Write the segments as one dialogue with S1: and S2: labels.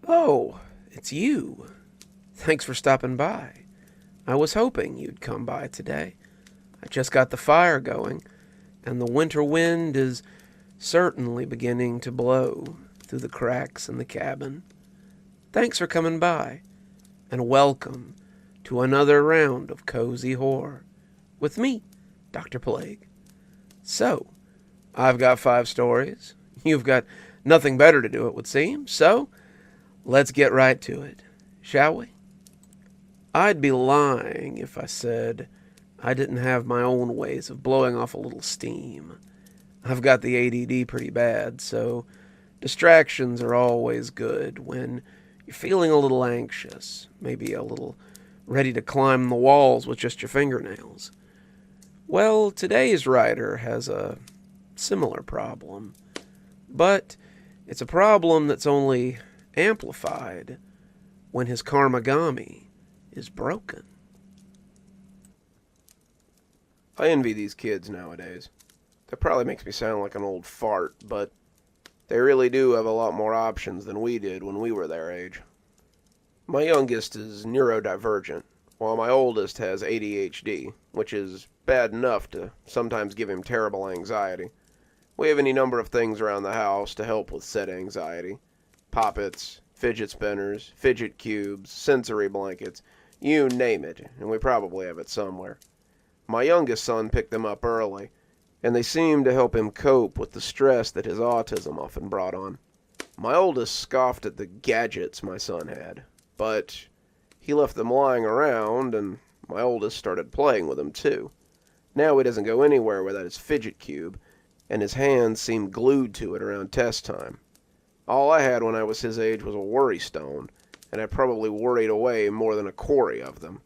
S1: Oh, it's you. Thanks for stopping by. I was hoping you'd come by today. I just got the fire going, and the winter wind is certainly beginning to blow through the cracks in the cabin. Thanks for coming by, and welcome to another round of cozy horror with me, Dr. Plague. So, I've got 5 stories. You've got nothing better to do, it would seem. So, let's get right to it, shall we? I'd be lying if I said I didn't have my own ways of blowing off a little steam. I've got the ADD pretty bad, so distractions are always good when you're feeling a little anxious, maybe a little ready to climb the walls with just your fingernails. Well, today's writer has a similar problem, but it's a problem that's only amplified when his karmagami is broken.
S2: I envy these kids nowadays. That probably makes me sound like an old fart, but they really do have a lot more options than we did when we were their age. My youngest is neurodivergent, while my oldest has ADHD, which is bad enough to sometimes give him terrible anxiety. We have any number of things around the house to help with said anxiety. Poppets, fidget spinners, fidget cubes, sensory blankets, you name it, and we probably have it somewhere. My youngest son picked them up early, and they seemed to help him cope with the stress that his autism often brought on. My oldest scoffed at the gadgets my son had, but he left them lying around, and my oldest started playing with them too. Now he doesn't go anywhere without his fidget cube, and his hands seem glued to it around test time. All I had when I was his age was a worry stone, and I probably worried away more than a quarry of them.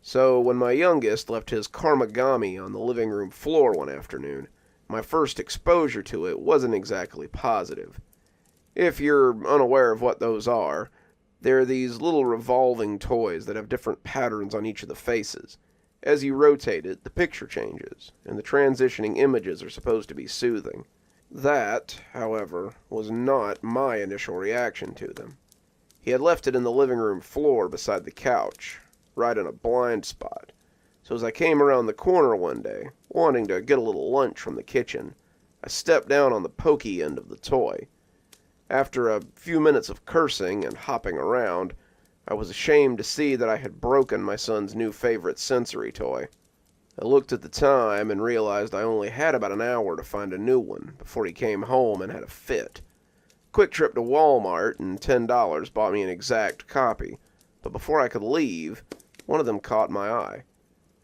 S2: So when my youngest left his karmagami on the living room floor one afternoon, my first exposure to it wasn't exactly positive. If you're unaware of what those are, they're these little revolving toys that have different patterns on each of the faces. As you rotate it, the picture changes, and the transitioning images are supposed to be soothing. That, however, was not my initial reaction to them. He had left it in the living room floor beside the couch, right in a blind spot. So as I came around the corner one day, wanting to get a little lunch from the kitchen, I stepped down on the pokey end of the toy. After a few minutes of cursing and hopping around, I was ashamed to see that I had broken my son's new favorite sensory toy. I looked at the time and realized I only had about an hour to find a new one before he came home and had a fit. Quick trip to Walmart and $10 bought me an exact copy, but before I could leave, one of them caught my eye.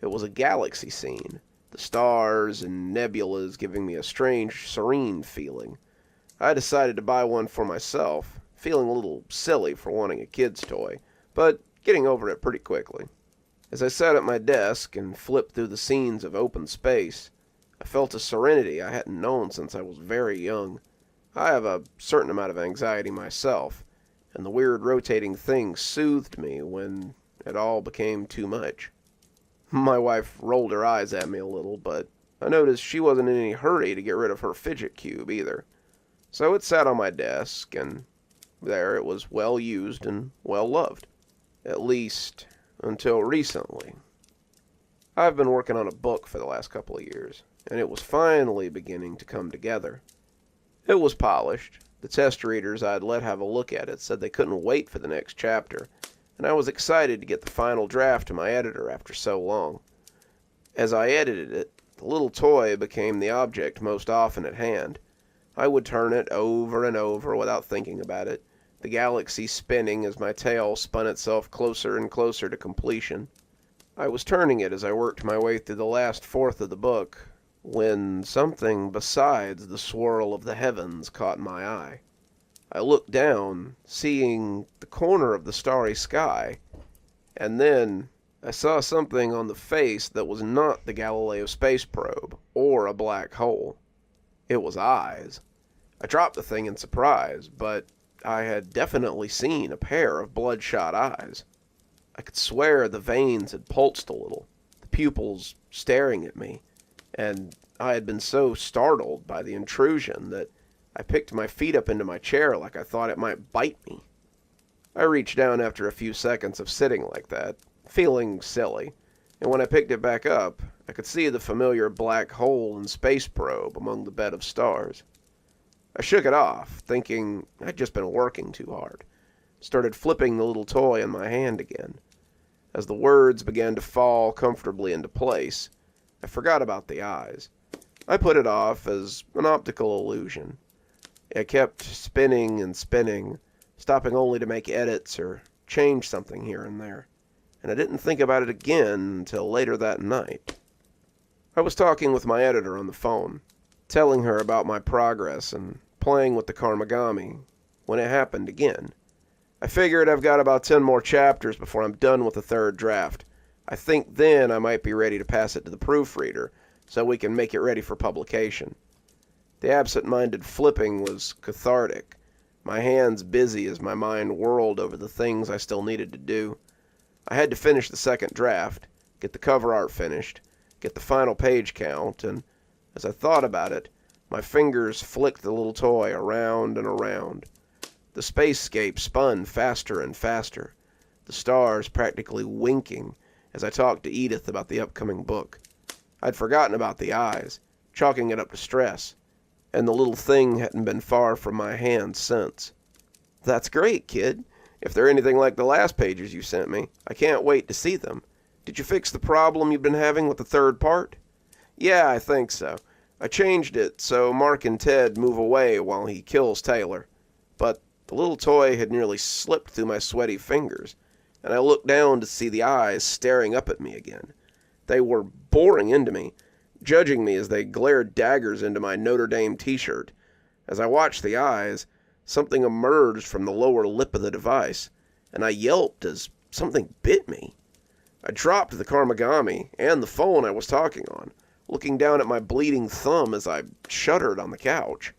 S2: It was a galaxy scene, the stars and nebulas giving me a strange, serene feeling. I decided to buy one for myself, feeling a little silly for wanting a kid's toy, but getting over it pretty quickly. As I sat at my desk and flipped through the scenes of open space, I felt a serenity I hadn't known since I was very young. I have a certain amount of anxiety myself, and the weird rotating thing soothed me when it all became too much. My wife rolled her eyes at me a little, but I noticed she wasn't in any hurry to get rid of her fidget cube either. So it sat on my desk, and there it was well used and well loved. At least, until recently. I've been working on a book for the last couple of years, and it was finally beginning to come together. It was polished. The test readers I'd let have a look at it said they couldn't wait for the next chapter, and I was excited to get the final draft to my editor after so long. As I edited it, the little toy became the object most often at hand. I would turn it over and over without thinking about it, the galaxy spinning as my tale spun itself closer and closer to completion. I was turning it as I worked my way through the last fourth of the book, when something besides the swirl of the heavens caught my eye. I looked down, seeing the corner of the starry sky, and then I saw something on the face that was not the Galileo space probe, or a black hole. It was eyes. I dropped the thing in surprise, but I had definitely seen a pair of bloodshot eyes. I could swear the veins had pulsed a little, the pupils staring at me, and I had been so startled by the intrusion that I picked my feet up into my chair like I thought it might bite me. I reached down after a few seconds of sitting like that, feeling silly, and when I picked it back up, I could see the familiar black hole and space probe among the bed of stars. I shook it off, thinking I'd just been working too hard. Started flipping the little toy in my hand again. As the words began to fall comfortably into place, I forgot about the eyes. I put it off as an optical illusion. I kept spinning and spinning, stopping only to make edits or change something here and there, and I didn't think about it again until later that night. I was talking with my editor on the phone, telling her about my progress and playing with the Karmagami, when it happened again. I figured I've got about 10 more chapters before I'm done with the third draft. I think then I might be ready to pass it to the proofreader so we can make it ready for publication. The absent-minded flipping was cathartic, my hands busy as my mind whirled over the things I still needed to do. I had to finish the second draft, get the cover art finished, get the final page count, and as I thought about it, my fingers flicked the little toy around and around. The spacescape spun faster and faster, the stars practically winking as I talked to Edith about the upcoming book. I'd forgotten about the eyes, chalking it up to stress, and the little thing hadn't been far from my hands since. "That's great, kid. If they're anything like the last pages you sent me, I can't wait to see them. Did you fix the problem you've been having with the third part?" "Yeah, I think so. I changed it so Mark and Ted move away while he kills Taylor. But the little toy had nearly slipped through my sweaty fingers, and I looked down to see the eyes staring up at me again. They were boring into me, judging me as they glared daggers into my Notre Dame t-shirt. As I watched the eyes, something emerged from the lower lip of the device, and I yelped as something bit me. I dropped the Karmagami and the phone I was talking on, looking down at my bleeding thumb as I shuddered on the couch.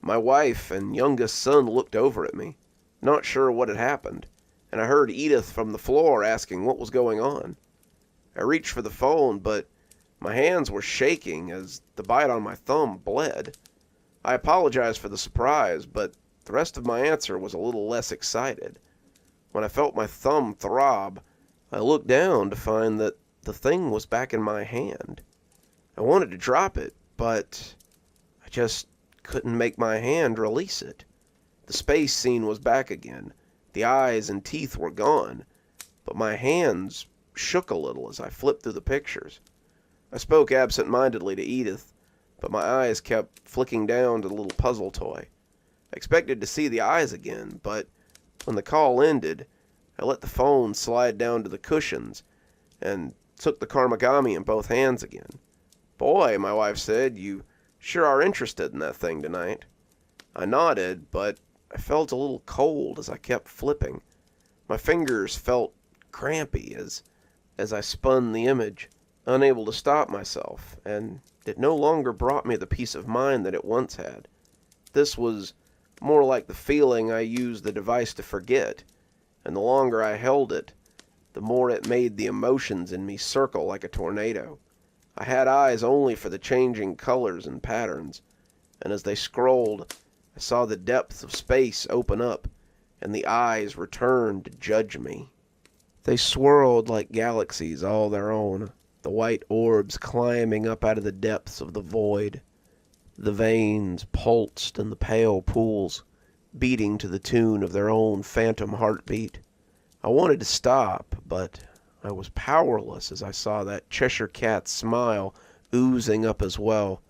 S2: My wife and youngest son looked over at me, not sure what had happened, and I heard Edith from the floor asking what was going on. I reached for the phone, but my hands were shaking as the bite on my thumb bled. I apologized for the surprise, but the rest of my answer was a little less excited. When I felt my thumb throb, I looked down to find that the thing was back in my hand. I wanted to drop it, but I just couldn't make my hand release it. The space scene was back again. The eyes and teeth were gone, but my hands shook a little as I flipped through the pictures. I spoke absent-mindedly to Edith, but my eyes kept flicking down to the little puzzle toy. I expected to see the eyes again, but when the call ended, I let the phone slide down to the cushions and took the Karmagami in both hands again. "Boy," my wife said, "you sure are interested in that thing tonight." I nodded, but I felt a little cold as I kept flipping. My fingers felt crampy as I spun the image, unable to stop myself, and it no longer brought me the peace of mind that it once had. This was more like the feeling I used the device to forget, and the longer I held it, the more it made the emotions in me circle like a tornado. I had eyes only for the changing colors and patterns, and as they scrolled, I saw the depths of space open up, and the eyes returned to judge me. They swirled like galaxies all their own, the white orbs climbing up out of the depths of the void. The veins pulsed in the pale pools, beating to the tune of their own phantom heartbeat. I wanted to stop, but I was powerless as I saw that Cheshire Cat's smile oozing up as well.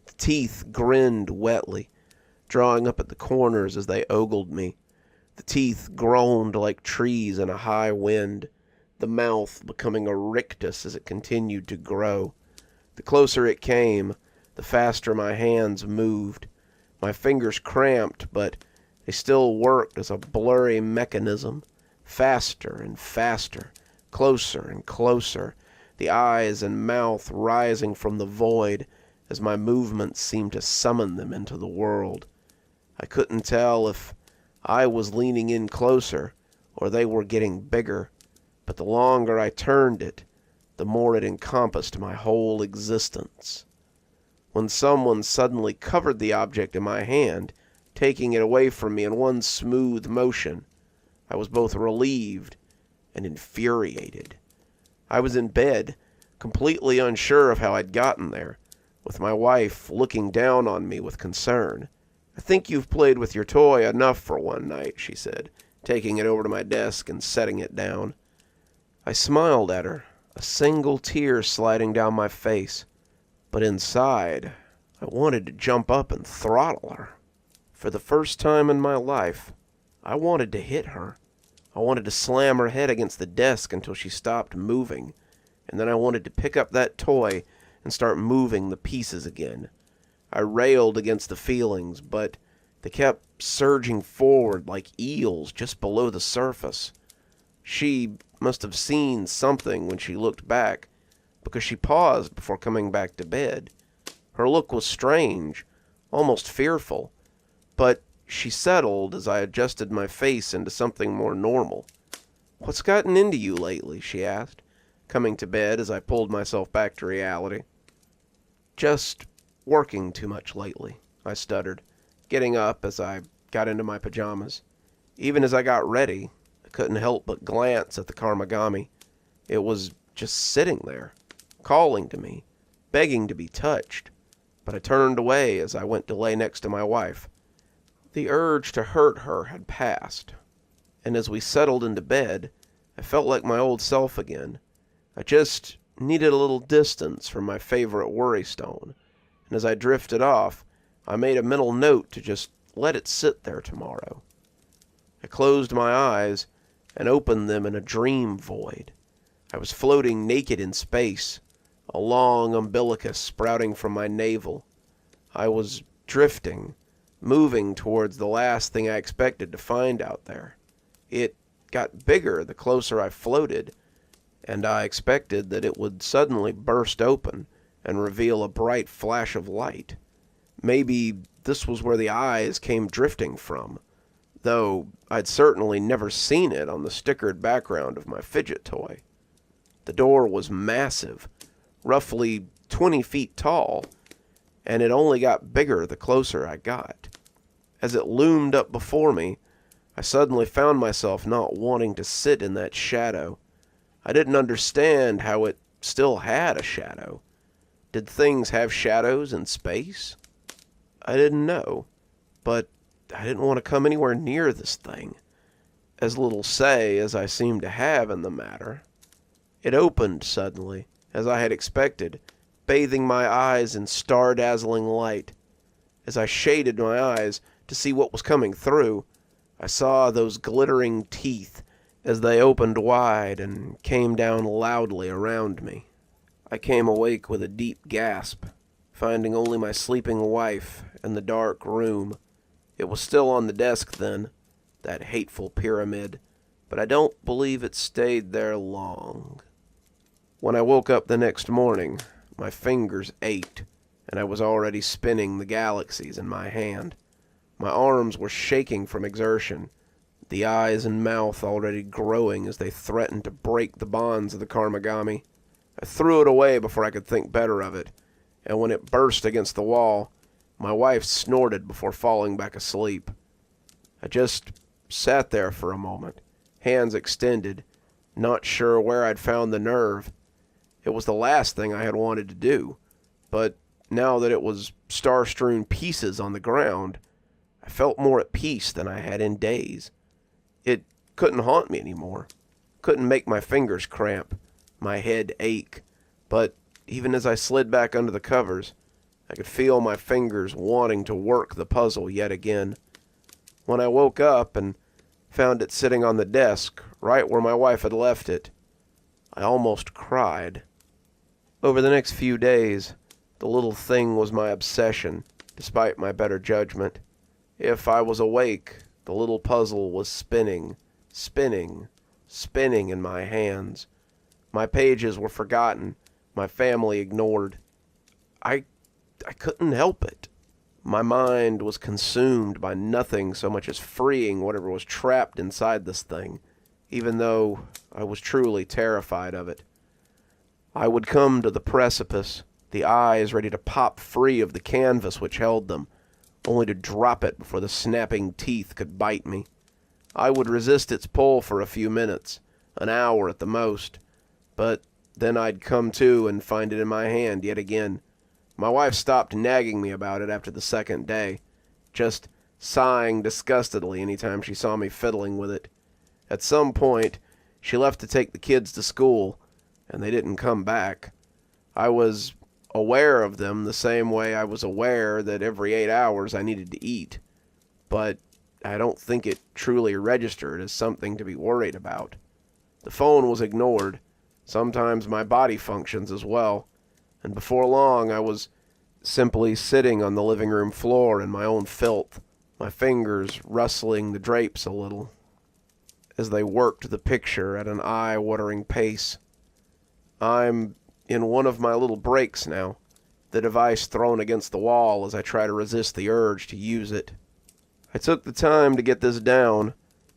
S2: The teeth grinned wetly, drawing up at the corners as they ogled me. The teeth groaned like trees in a high wind, the mouth becoming a rictus as it continued to grow. The closer it came, the faster my hands moved. My fingers cramped, but they still worked as a blurry mechanism, faster and faster, closer and closer, the eyes and mouth rising from the void as my movements seemed to summon them into the world. I couldn't tell if I was leaning in closer or they were getting bigger, but the longer I turned it, the more it encompassed my whole existence. When someone suddenly covered the object in my hand, taking it away from me in one smooth motion, I was both relieved and infuriated. I was in bed, completely unsure of how I'd gotten there, with my wife looking down on me with concern. "I think you've played with your toy enough for one night," she said, taking it over to my desk and setting it down. I smiled at her, a single tear sliding down my face, but inside, I wanted to jump up and throttle her. For the first time in my life, I wanted to hit her. I wanted to slam her head against the desk until she stopped moving, and then I wanted to pick up that toy and start moving the pieces again. I railed against the feelings, but they kept surging forward like eels just below the surface. She must have seen something when she looked back, because she paused before coming back to bed. Her look was strange, almost fearful, but she settled as I adjusted my face into something more normal. "What's gotten into you lately?" she asked, coming to bed as I pulled myself back to reality. "Just working too much lately," I stuttered, getting up as I got into my pajamas. Even as I got ready, I couldn't help but glance at the Karmagami. It was just sitting there, calling to me, begging to be touched, but I turned away as I went to lay next to my wife. The urge to hurt her had passed, and as we settled into bed, I felt like my old self again. I just needed a little distance from my favorite worry stone, and as I drifted off, I made a mental note to just let it sit there tomorrow. I closed my eyes and opened them in a dream void. I was floating naked in space, a long umbilicus sprouting from my navel. I was drifting, moving towards the last thing I expected to find out there. It got bigger the closer I floated, and I expected that it would suddenly burst open and reveal a bright flash of light. Maybe this was where the eyes came drifting from, though I'd certainly never seen it on the stickered background of my fidget toy. The door was massive, roughly 20 feet tall, and it only got bigger the closer I got. As it loomed up before me, I suddenly found myself not wanting to sit in that shadow. I didn't understand how it still had a shadow. Did things have shadows in space? I didn't know, but I didn't want to come anywhere near this thing, as little say as I seemed to have in the matter. It opened suddenly, as I had expected, bathing my eyes in star-dazzling light. As I shaded my eyes to see what was coming through, I saw those glittering teeth as they opened wide and came down loudly around me. I came awake with a deep gasp, finding only my sleeping wife and the dark room. It was still on the desk then, that hateful pyramid, but I don't believe it stayed there long. When I woke up the next morning, my fingers ached, and I was already spinning the galaxies in my hand. My arms were shaking from exertion, the eyes and mouth already growing as they threatened to break the bonds of the Karmagami. I threw it away before I could think better of it, and when it burst against the wall, my wife snorted before falling back asleep. I just sat there for a moment, hands extended, not sure where I'd found the nerve. It was the last thing I had wanted to do, but now that it was star-strewn pieces on the ground, I felt more at peace than I had in days. It couldn't haunt me anymore, couldn't make my fingers cramp, my head ache, but even as I slid back under the covers, I could feel my fingers wanting to work the puzzle yet again. When I woke up and found it sitting on the desk, right where my wife had left it, I almost cried. Over the next few days, the little thing was my obsession, despite my better judgment. If I was awake, the little puzzle was spinning, spinning, spinning in my hands. My pages were forgotten, my family ignored. I couldn't help it. My mind was consumed by nothing so much as freeing whatever was trapped inside this thing, even though I was truly terrified of it. I would come to the precipice, the eyes ready to pop free of the canvas which held them, only to drop it before the snapping teeth could bite me. I would resist its pull for a few minutes, an hour at the most, but then I'd come to and find it in my hand yet again. My wife stopped nagging me about it after the second day, just sighing disgustedly any time she saw me fiddling with it. At some point, she left to take the kids to school, and they didn't come back. I was aware of them the same way I was aware that every 8 hours I needed to eat, but I don't think it truly registered as something to be worried about. The phone was ignored, sometimes my body functions as well, and before long I was simply sitting on the living room floor in my own filth, my fingers rustling the drapes a little as they worked the picture at an eye-watering pace. I'm in one of my little breaks now, the device thrown against the wall as I try to resist the urge to use it. I took the time to get this down,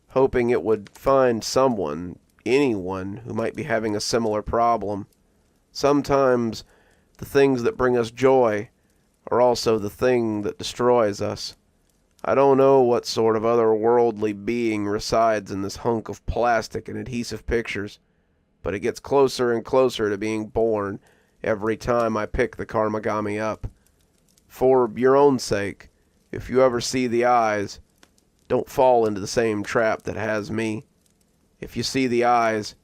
S2: hoping it would find someone, anyone, who might be having a similar problem. Sometimes the things that bring us joy are also the thing that destroys us. I don't know what sort of otherworldly being resides in this hunk of plastic and adhesive pictures, but it gets closer and closer to being born every time I pick the Karmagami up. For your own sake, if you ever see the eyes, don't fall into the same trap that has me. If you see the eyes,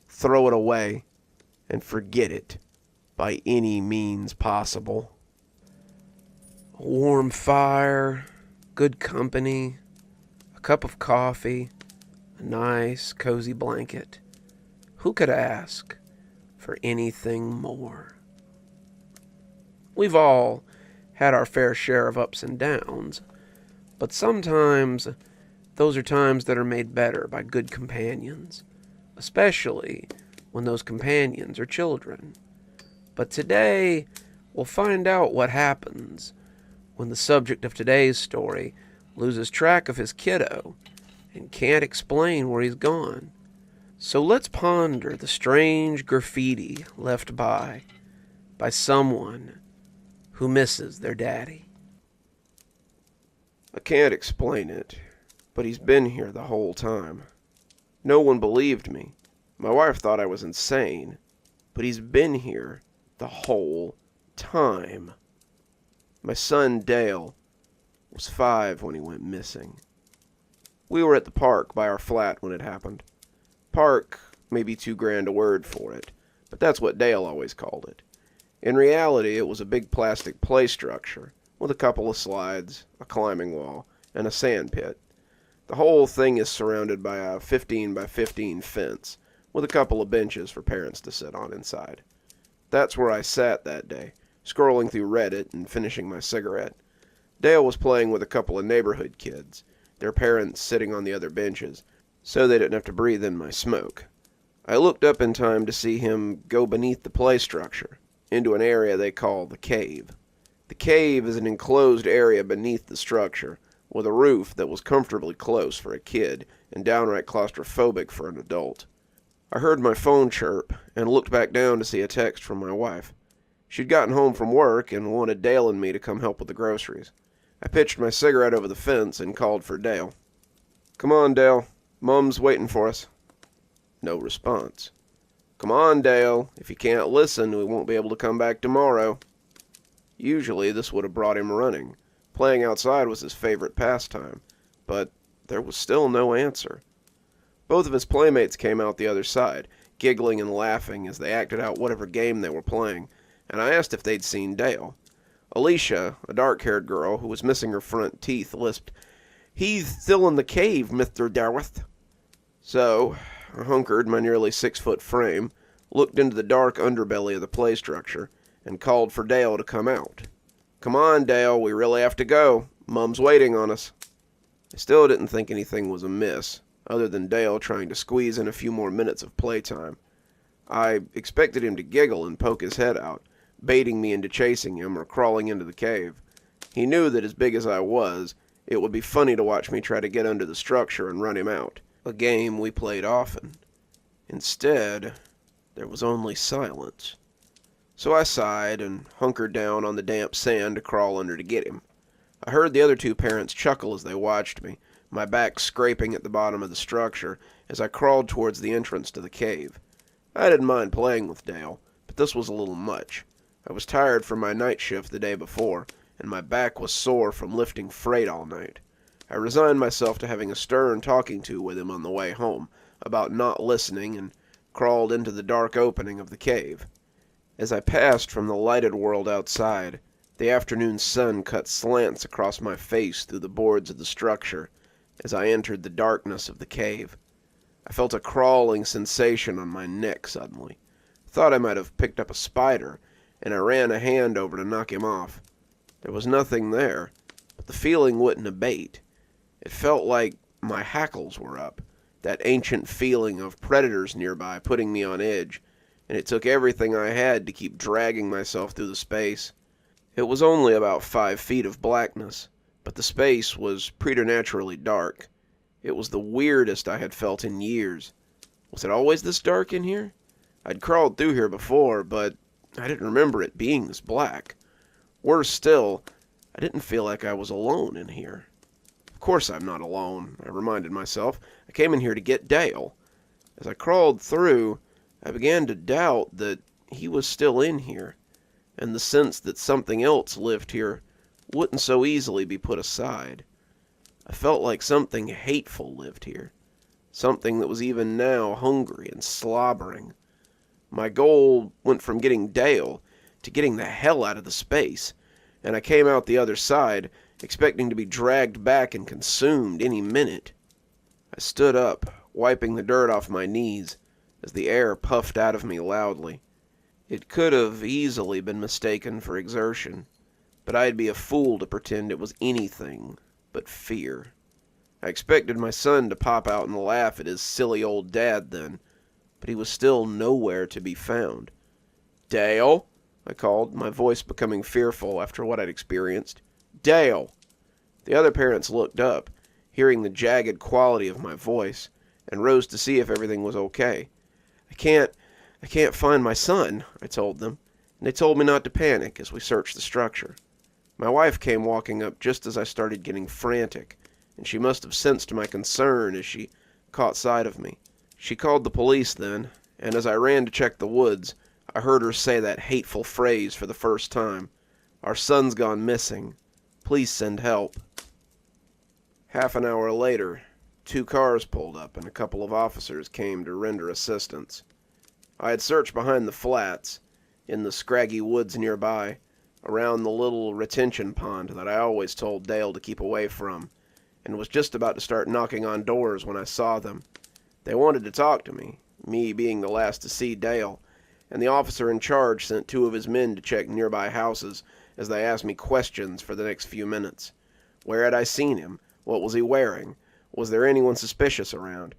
S2: throw it away and forget it by any means possible.
S1: A warm fire, good company, a cup of coffee, a nice, cozy blanket. Who could ask for anything more? We've all had our fair share of ups and downs, but sometimes those are times that are made better by good companions, especially when those companions are children. But today, we'll find out what happens when the subject of today's story loses track of his kiddo and can't explain where he's gone. So let's ponder the strange graffiti left by someone who misses their daddy.
S2: I can't explain it, but he's been here the whole time. No one believed me. My wife thought I was insane, but he's been here the whole time. My son, Dale, was 5 when he went missing. We were at the park by our flat when it happened. Park may be too grand a word for it, but that's what Dale always called it. In reality, it was a big plastic play structure with a couple of slides, a climbing wall, and a sand pit. The whole thing is surrounded by a 15 by 15 fence with a couple of benches for parents to sit on inside. That's where I sat that day, scrolling through Reddit and finishing my cigarette. Dale was playing with a couple of neighborhood kids, their parents sitting on the other benches, so they didn't have to breathe in my smoke. I looked up in time to see him go beneath the play structure, into an area they call the cave. The cave is an enclosed area beneath the structure, with a roof that was comfortably close for a kid and downright claustrophobic for an adult. I heard my phone chirp and looked back down to see a text from my wife. She'd gotten home from work and wanted Dale and me to come help with the groceries. I pitched my cigarette over the fence and called for Dale. "Come on, Dale. Mom's waiting for us." No response. "Come on, Dale. If you can't listen, we won't be able to come back tomorrow." Usually this would have brought him running. Playing outside was his favorite pastime, but there was still no answer. Both of his playmates came out the other side, giggling and laughing as they acted out whatever game they were playing, and I asked if they'd seen Dale. Alicia, a dark-haired girl who was missing her front teeth, lisped, "He's still in the cave, Mr. Darwith." So I hunkered my nearly 6-foot frame, looked into the dark underbelly of the play structure, and called for Dale to come out. "Come on, Dale, we really have to go. Mom's waiting on us." I still didn't think anything was amiss, other than Dale trying to squeeze in a few more minutes of playtime. I expected him to giggle and poke his head out, baiting me into chasing him or crawling into the cave. He knew that as big as I was, it would be funny to watch me try to get under the structure and run him out, a game we played often. Instead, there was only silence. So I sighed and hunkered down on the damp sand to crawl under to get him. I heard the other two parents chuckle as they watched me, my back scraping at the bottom of the structure as I crawled towards the entrance to the cave. I didn't mind playing with Dale, but this was a little much. I was tired from my night shift the day before, and my back was sore from lifting freight all night. I resigned myself to having a stern talking to with him on the way home about not listening and crawled into the dark opening of the cave. As I passed from the lighted world outside, the afternoon sun cut slants across my face through the boards of the structure as I entered the darkness of the cave. I felt a crawling sensation on my neck suddenly. Thought I might have picked up a spider, and I ran a hand over to knock him off. There was nothing there, but the feeling wouldn't abate. It felt like my hackles were up, that ancient feeling of predators nearby putting me on edge, and it took everything I had to keep dragging myself through the space. It was only about 5 feet of blackness, but the space was preternaturally dark. It was the weirdest I had felt in years. Was it always this dark in here? I'd crawled through here before, but I didn't remember it being this black. Worse still, I didn't feel like I was alone in here. Of course I'm not alone, I reminded myself. I came in here to get Dale. As I crawled through, I began to doubt that he was still in here, and the sense that something else lived here wouldn't so easily be put aside. I felt like something hateful lived here, something that was even now hungry and slobbering. My goal went from getting Dale to getting the hell out of the space, and I came out the other side, expecting to be dragged back and consumed any minute. I stood up, wiping the dirt off my knees, as the air puffed out of me loudly. It could have easily been mistaken for exertion, but I'd be a fool to pretend it was anything but fear. I expected my son to pop out and laugh at his silly old dad then, but he was still nowhere to be found. "Dale?" I called, my voice becoming fearful after what I'd experienced. "Dale!" The other parents looked up, hearing the jagged quality of my voice, and rose to see if everything was okay. I can't find my son," I told them, and they told me not to panic as we searched the structure. My wife came walking up just as I started getting frantic, and she must have sensed my concern as she caught sight of me. She called the police then, and as I ran to check the woods, I heard her say that hateful phrase for the first time. "Our son's gone missing. Please send help." Half an hour later, 2 cars pulled up and a couple of officers came to render assistance. I had searched behind the flats, in the scraggy woods nearby, around the little retention pond that I always told Dale to keep away from, and was just about to start knocking on doors when I saw them. They wanted to talk to me being the last to see Dale, and the officer in charge sent 2 of his men to check nearby houses as they asked me questions for the next few minutes. Where had I seen him? What was he wearing? Was there anyone suspicious around?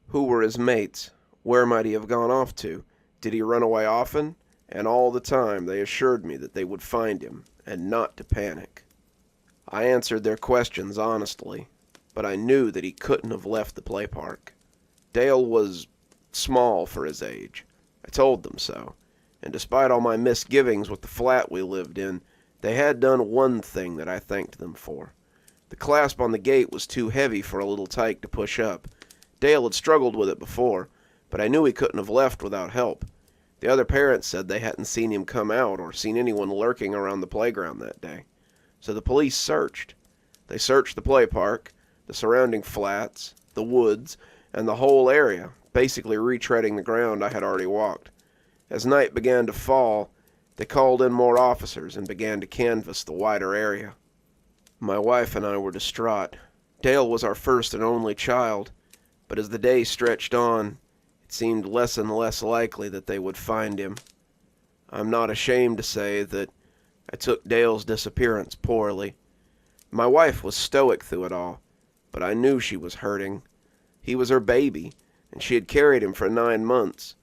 S2: Who were his mates? Where might he have gone off to? Did he run away often? And all the time they assured me that they would find him, and not to panic. I answered their questions honestly, but I knew that he couldn't have left the play park. Dale was small for his age. I told them so, and despite all my misgivings with the flat we lived in, they had done one thing that I thanked them for. The clasp on the gate was too heavy for a little tyke to push up. Dale had struggled with it before, but I knew he couldn't have left without help. The other parents said they hadn't seen him come out or seen anyone lurking around the playground that day. So the police searched. They searched the play park, the surrounding flats, the woods, and the whole area, basically retreading the ground I had already walked. As night began to fall, they called in more officers and began to canvass the wider area. My wife and I were distraught. Dale was our first and only child, but as the day stretched on, it seemed less and less likely that they would find him. I'm not ashamed to say that I took Dale's disappearance poorly. My wife was stoic through it all, but I knew she was hurting. He was her baby, and she had carried him for 9 months,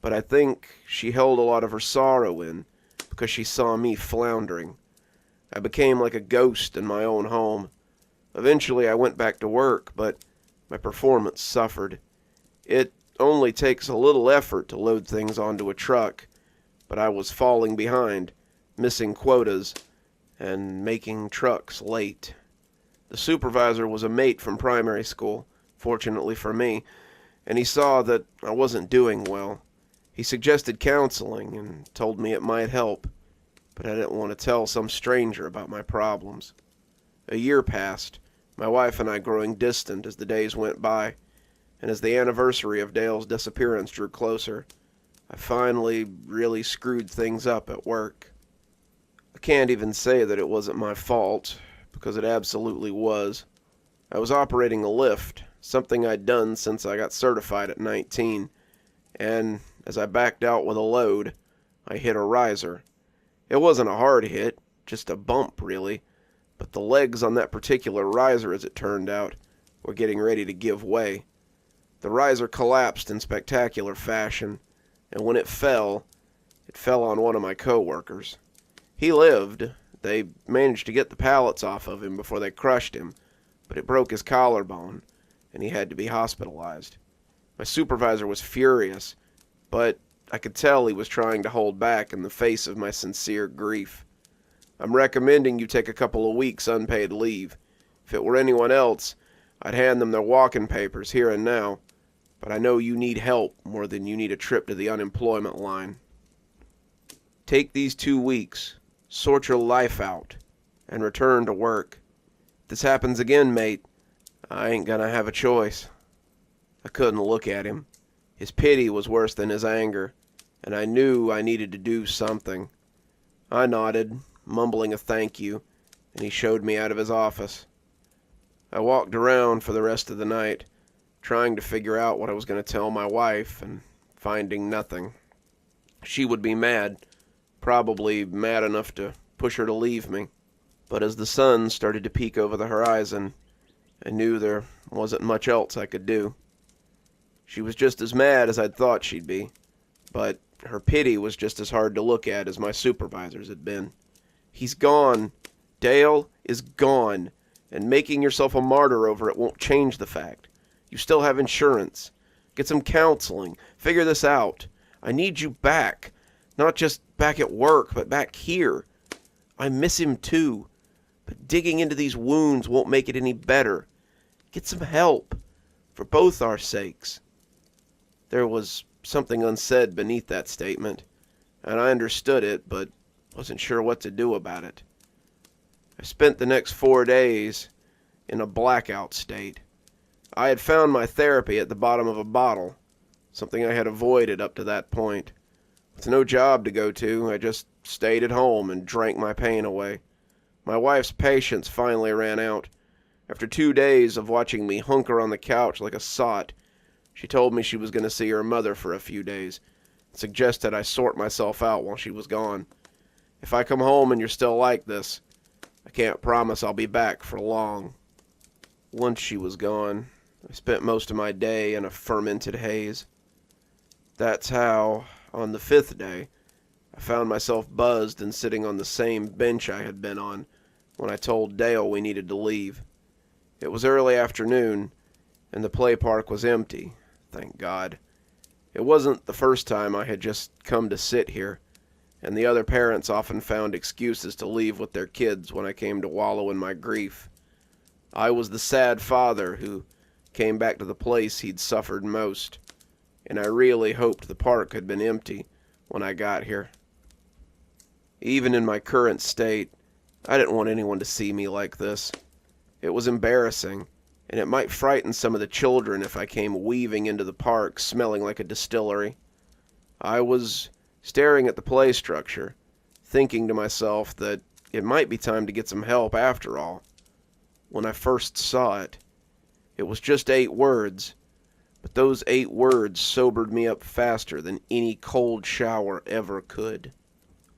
S2: but I think she held a lot of her sorrow in because she saw me floundering. I became like a ghost in my own home. Eventually I went back to work, but my performance suffered. It only takes a little effort to load things onto a truck, but I was falling behind, missing quotas, and making trucks late. The supervisor was a mate from primary school, fortunately for me, and he saw that I wasn't doing well. He suggested counseling and told me it might help, but I didn't want to tell some stranger about my problems. A year passed, my wife and I growing distant as the days went by, and as the anniversary of Dale's disappearance drew closer, I finally really screwed things up at work. I can't even say that it wasn't my fault, because it absolutely was. I was operating a lift, something I'd done since I got certified at 19, and as I backed out with a load, I hit a riser. It wasn't a hard hit, just a bump really, but the legs on that particular riser, as it turned out, were getting ready to give way. The riser collapsed in spectacular fashion, and when it fell on one of my co-workers. He lived. They managed to get the pallets off of him before they crushed him, but it broke his collarbone, and he had to be hospitalized. My supervisor was furious, but I could tell he was trying to hold back in the face of my sincere grief. I'm recommending you take a couple of weeks unpaid leave. If it were anyone else, I'd hand them their walking papers here and now, but I know you need help more than you need a trip to the unemployment line. Take these 2 weeks, sort your life out, and return to work. If this happens again, mate, I ain't gonna have a choice. I couldn't look at him. His pity was worse than his anger, and I knew I needed to do something. I nodded, mumbling a thank you, and he showed me out of his office. I walked around for the rest of the night, trying to figure out what I was going to tell my wife, and finding nothing. She would be mad, probably mad enough to push her to leave me. But as the sun started to peek over the horizon, I knew there wasn't much else I could do. She was just as mad as I'd thought she'd be, but her pity was just as hard to look at as my supervisor's had been. He's gone. Dale is gone, and making yourself a martyr over it won't change the fact. You still have insurance. Get some counseling. Figure this out. I need you back. Not just back at work, but back here. I miss him too, but digging into these wounds won't make it any better. Get some help, for both our sakes. There was something unsaid beneath that statement, and I understood it, but wasn't sure what to do about it. I spent the next 4 days in a blackout state. I had found my therapy at the bottom of a bottle, something I had avoided up to that point. With no job to go to, I just stayed at home and drank my pain away. My wife's patience finally ran out. After 2 days of watching me hunker on the couch like a sot, she told me she was going to see her mother for a few days, and suggested I sort myself out while she was gone. If I come home and you're still like this, I can't promise I'll be back for long. Once she was gone, I spent most of my day in a fermented haze. That's how, on the 5th day, I found myself buzzed and sitting on the same bench I had been on when I told Dale we needed to leave. It was early afternoon, and the play park was empty, thank God. It wasn't the first time I had just come to sit here, and the other parents often found excuses to leave with their kids when I came to wallow in my grief. I was the sad father who came back to the place he'd suffered most, and I really hoped the park had been empty when I got here. Even in my current state, I didn't want anyone to see me like this. It was embarrassing, and it might frighten some of the children if I came weaving into the park smelling like a distillery. I was staring at the play structure, thinking to myself that it might be time to get some help after all. When I first saw it, it was just 8 words, but those 8 words sobered me up faster than any cold shower ever could.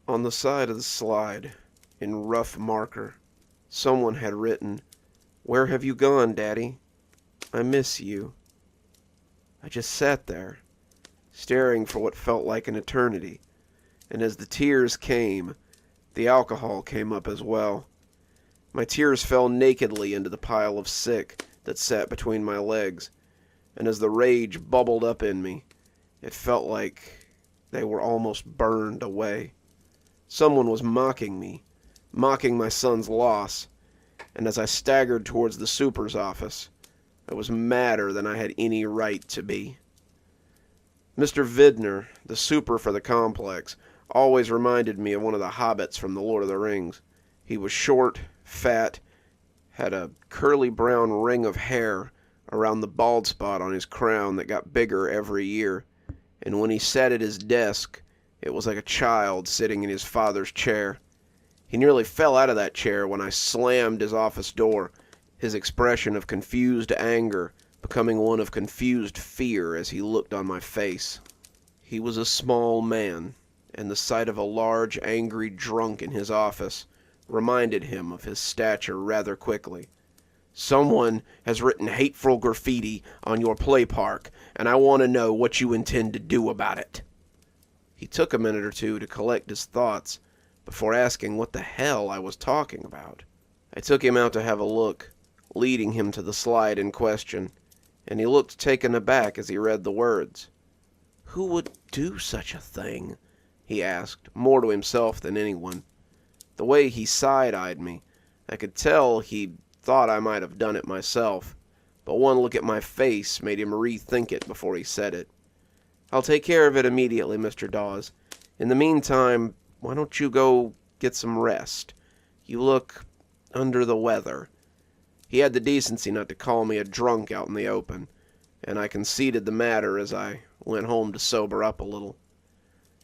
S2: On the side of the slide, in rough marker, someone had written, "Where have you gone, Daddy? I miss you." I just sat there, staring for what felt like an eternity, and as the tears came, the alcohol came up as well. My tears fell nakedly into the pile of sick that sat between my legs, and as the rage bubbled up in me, it felt like they were almost burned away. Someone was mocking me, mocking my son's loss, and as I staggered towards the super's office, I was madder than I had any right to be. Mr. Vidner, the super for the complex, always reminded me of one of the hobbits from The Lord of the Rings. He was short, fat, had a curly brown ring of hair around the bald spot on his crown that got bigger every year, and when he sat at his desk, it was like a child sitting in his father's chair. He nearly fell out of that chair when I slammed his office door, his expression of confused anger becoming one of confused fear as he looked on my face. He was a small man, and the sight of a large, angry drunk in his office reminded him of his stature rather quickly. "Someone has written hateful graffiti on your play park, and I want to know what you intend to do about it." He took a minute or two to collect his thoughts before asking what the hell I was talking about. I took him out to have a look, leading him to the slide in question, and he looked taken aback as he read the words. "Who would do such a thing?" he asked, more to himself than anyone. The way he side-eyed me, I could tell he thought I might have done it myself, but one look at my face made him rethink it before he said it. "I'll take care of it immediately, Mr. Dawes. In the meantime, why don't you go get some rest? You look under the weather." He had the decency not to call me a drunk out in the open, and I conceded the matter as I went home to sober up a little.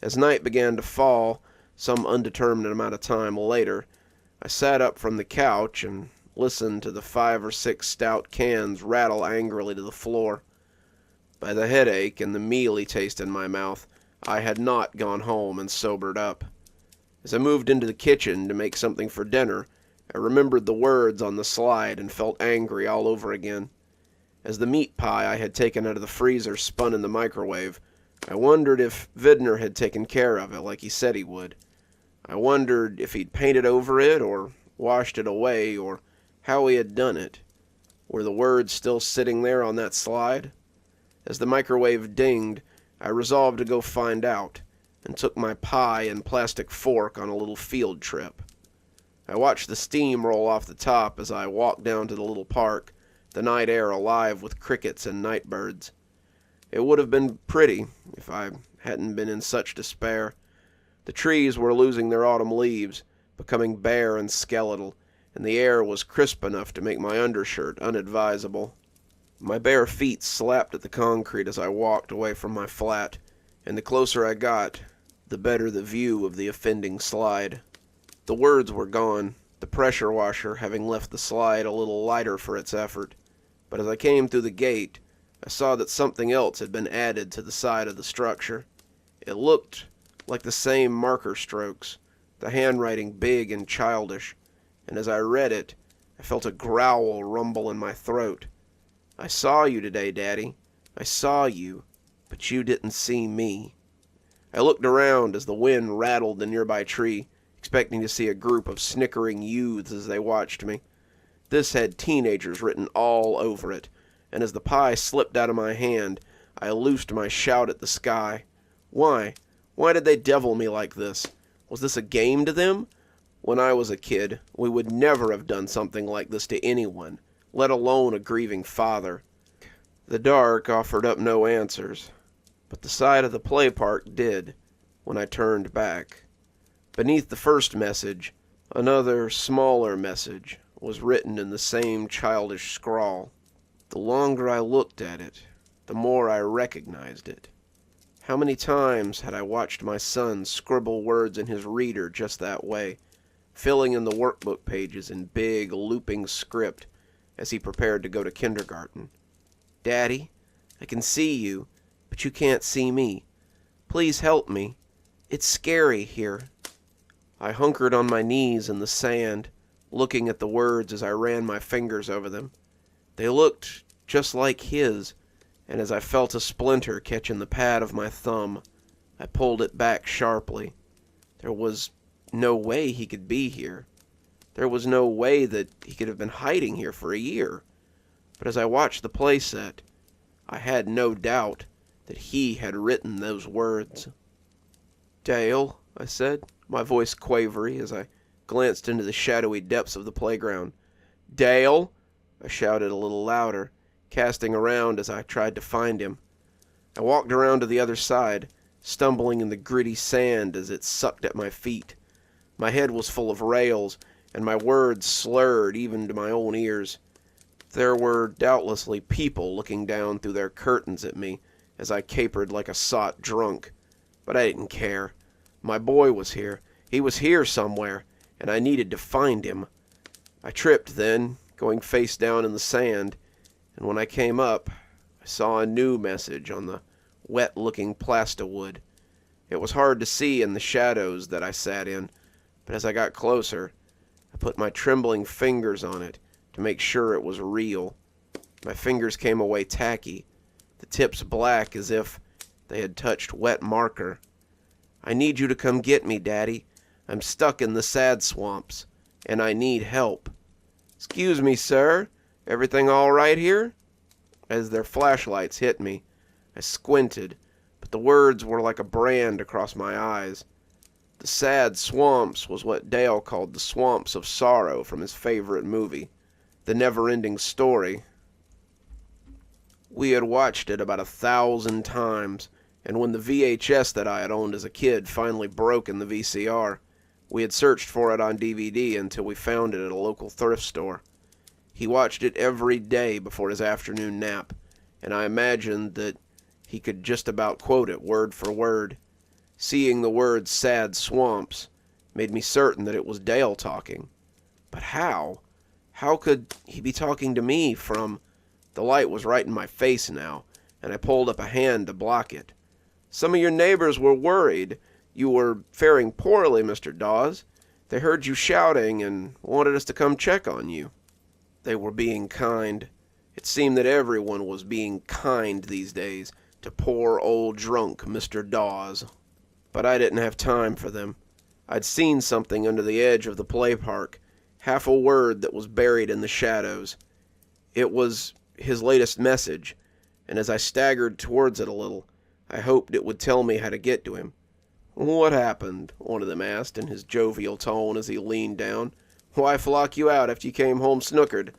S2: As night began to fall, some undetermined amount of time later, I sat up from the couch and listened to the 5 or 6 stout cans rattle angrily to the floor. By the headache and the mealy taste in my mouth, I had not gone home and sobered up. As I moved into the kitchen to make something for dinner, I remembered the words on the slide and felt angry all over again. As the meat pie I had taken out of the freezer spun in the microwave, I wondered if Vidner had taken care of it like he said he would. I wondered if he'd painted over it or washed it away or how he had done it. Were the words still sitting there on that slide? As the microwave dinged, I resolved to go find out, and took my pie and plastic fork on a little field trip. I watched the steam roll off the top as I walked down to the little park, the night air alive with crickets and night birds. It would have been pretty if I hadn't been in such despair. The trees were losing their autumn leaves, becoming bare and skeletal, and the air was crisp enough to make my undershirt unadvisable. My bare feet slapped at the concrete as I walked away from my flat, and the closer I got, the better the view of the offending slide. The words were gone, the pressure washer having left the slide a little lighter for its effort, but as I came through the gate, I saw that something else had been added to the side of the structure. It looked like the same marker strokes, the handwriting big and childish, and as I read it, I felt a growl rumble in my throat. "I saw you today, Daddy. I saw you, but you didn't see me." I looked around as the wind rattled the nearby tree, expecting to see a group of snickering youths as they watched me. This had teenagers written all over it, and as the pie slipped out of my hand, I loosed my shout at the sky. Why? Why did they devil me like this? Was this a game to them? When I was a kid, we would never have done something like this to anyone, let alone a grieving father. The dark offered up no answers, but the side of the play park did when I turned back. Beneath the first message, another, smaller message was written in the same childish scrawl. The longer I looked at it, the more I recognized it. How many times had I watched my son scribble words in his reader just that way, filling in the workbook pages in big, looping script as he prepared to go to kindergarten. "Daddy, I can see you, but you can't see me. Please help me. It's scary here." I hunkered on my knees in the sand, looking at the words as I ran my fingers over them. They looked just like his, and as I felt a splinter catch in the pad of my thumb, I pulled it back sharply. There was no way he could be here. There was no way that he could have been hiding here for a year. But as I watched the playset, I had no doubt that he had written those words. "Dale," I said, my voice quavery as I glanced into the shadowy depths of the playground, Dale! I shouted a little louder, casting around as I tried to find him. I walked around to the other side, stumbling in the gritty sand as it sucked at my feet. My head was full of rails, and my words slurred even to my own ears. There were doubtlessly people looking down through their curtains at me as I capered like a sot drunk, but I didn't care. My boy was here. He was here somewhere, and I needed to find him. I tripped then, going face down in the sand, and when I came up, I saw a new message on the wet-looking plasterwood. It was hard to see in the shadows that I sat in, but as I got closer, I put my trembling fingers on it to make sure it was real. My fingers came away tacky, the tips black as if they had touched wet marker. I need you to come get me, Daddy. I'm stuck in the sad swamps, and I need help. Excuse me, sir. Everything all right here? As their flashlights hit me, I squinted, but the words were like a brand across my eyes. The sad swamps was what Dale called the swamps of sorrow from his favorite movie, The Never-Ending Story. We had watched it about 1,000 times, and when the VHS that I had owned as a kid finally broke in the VCR, we had searched for it on DVD until we found it at a local thrift store. He watched it every day before his afternoon nap, and I imagined that he could just about quote it word for word. Seeing the word sad swamps made me certain that it was Dale talking. But how? How could he be talking to me from... The light was right in my face now, and I pulled up a hand to block it. Some of your neighbors were worried. You were faring poorly, Mr. Dawes. They heard you shouting and wanted us to come check on you. They were being kind. It seemed that everyone was being kind these days to poor old drunk Mr. Dawes. But I didn't have time for them. I'd seen something under the edge of the play park, half a word that was buried in the shadows. It was his latest message, and as I staggered towards it a little, I hoped it would tell me how to get to him. What happened? One of them asked in his jovial tone as he leaned down. Why flock you out after you came home snookered?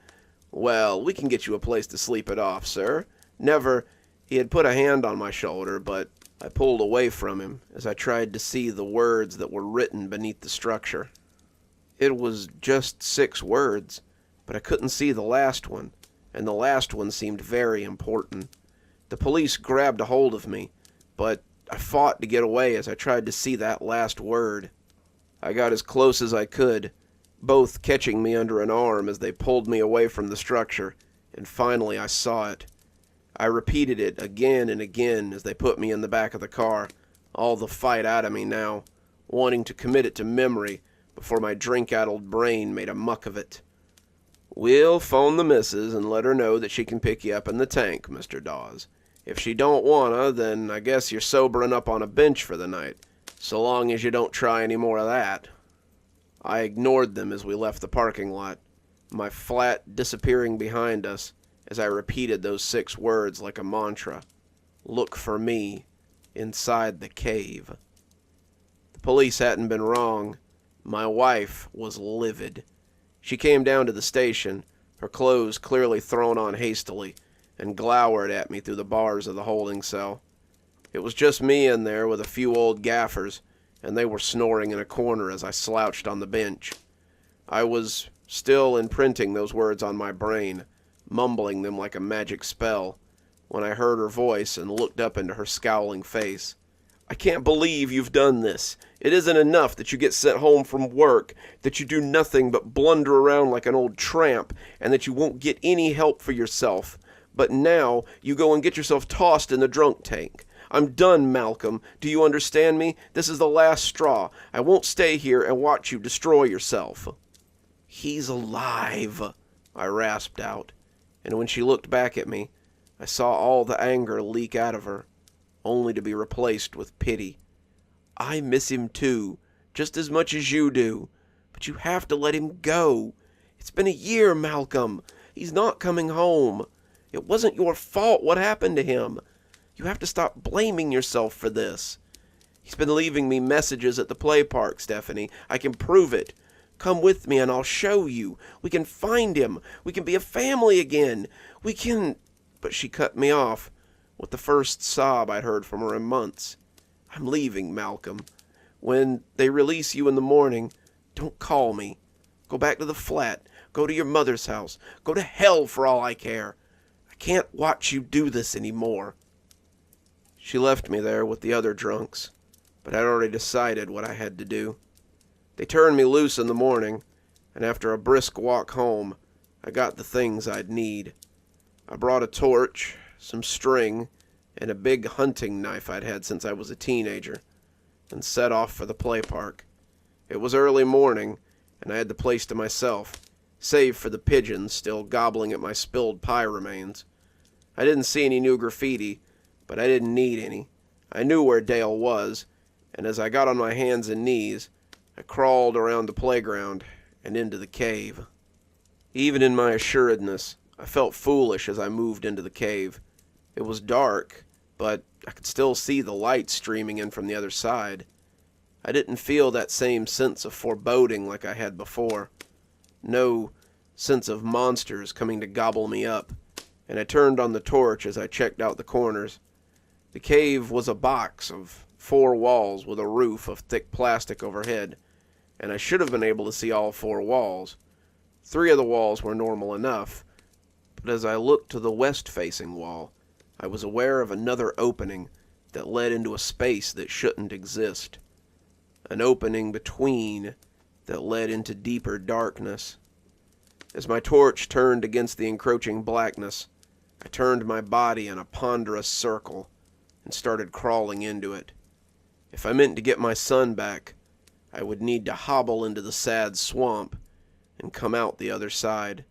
S2: Well, we can get you a place to sleep it off, sir. Never... He had put a hand on my shoulder, but I pulled away from him as I tried to see the words that were written beneath the structure. It was just 6 words, but I couldn't see the last one, and the last one seemed very important. The police grabbed a hold of me, but I fought to get away as I tried to see that last word. I got as close as I could, both catching me under an arm as they pulled me away from the structure, and finally I saw it. I repeated it again and again as they put me in the back of the car, all the fight out of me now, wanting to commit it to memory before my drink-addled brain made a muck of it. We'll phone the missus and let her know that she can pick you up in the tank, Mr. Dawes. If she don't wanna, then I guess you're sobering up on a bench for the night, so long as you don't try any more of that. I ignored them as we left the parking lot, my flat disappearing behind us as I repeated those 6 words like a mantra. Look for me inside the cave. The police hadn't been wrong. My wife was livid. She came down to the station, her clothes clearly thrown on hastily, and glowered at me through the bars of the holding cell. It was just me in there with a few old gaffers, and they were snoring in a corner as I slouched on the bench. I was still imprinting those words on my brain, mumbling them like a magic spell, when I heard her voice and looked up into her scowling face. I can't believe you've done this. It isn't enough that you get sent home from work, that you do nothing but blunder around like an old tramp, and that you won't get any help for yourself. But now you go and get yourself tossed in the drunk tank. I'm done, Malcolm. Do you understand me? This is the last straw. I won't stay here and watch you destroy yourself. He's alive, I rasped out, and when she looked back at me, I saw all the anger leak out of her, only to be replaced with pity. I miss him too, just as much as you do, but you have to let him go. It's been a year, Malcolm. He's not coming home. It wasn't your fault what happened to him. You have to stop blaming yourself for this. He's been leaving me messages at the play park, Stephanie. I can prove it. Come with me and I'll show you. We can find him. We can be a family again. We can... But she cut me off with the first sob I'd heard from her in months. I'm leaving, Malcolm. When they release you in the morning, don't call me. Go back to the flat. Go to your mother's house. Go to hell for all I care. I can't watch you do this anymore. She left me there with the other drunks, but I'd already decided what I had to do. They turned me loose in the morning, and after a brisk walk home, I got the things I'd need. I brought a torch, some string, and a big hunting knife I'd had since I was a teenager, and set off for the play park. It was early morning, and I had the place to myself, save for the pigeons still gobbling at my spilled pie remains. I didn't see any new graffiti, but I didn't need any. I knew where Dale was, and as I got on my hands and knees, I crawled around the playground and into the cave. Even in my assuredness, I felt foolish as I moved into the cave. It was dark, but I could still see the light streaming in from the other side. I didn't feel that same sense of foreboding like I had before. No sense of monsters coming to gobble me up, and I turned on the torch as I checked out the corners. The cave was a box of 4 walls with a roof of thick plastic overhead, and I should have been able to see all 4 walls. 3 of the walls were normal enough, but as I looked to the west-facing wall, I was aware of another opening that led into a space that shouldn't exist. An opening between that led into deeper darkness. As my torch turned against the encroaching blackness, I turned my body in a ponderous circle and started crawling into it. If I meant to get my son back, I would need to hobble into the sad swamp and come out the other side.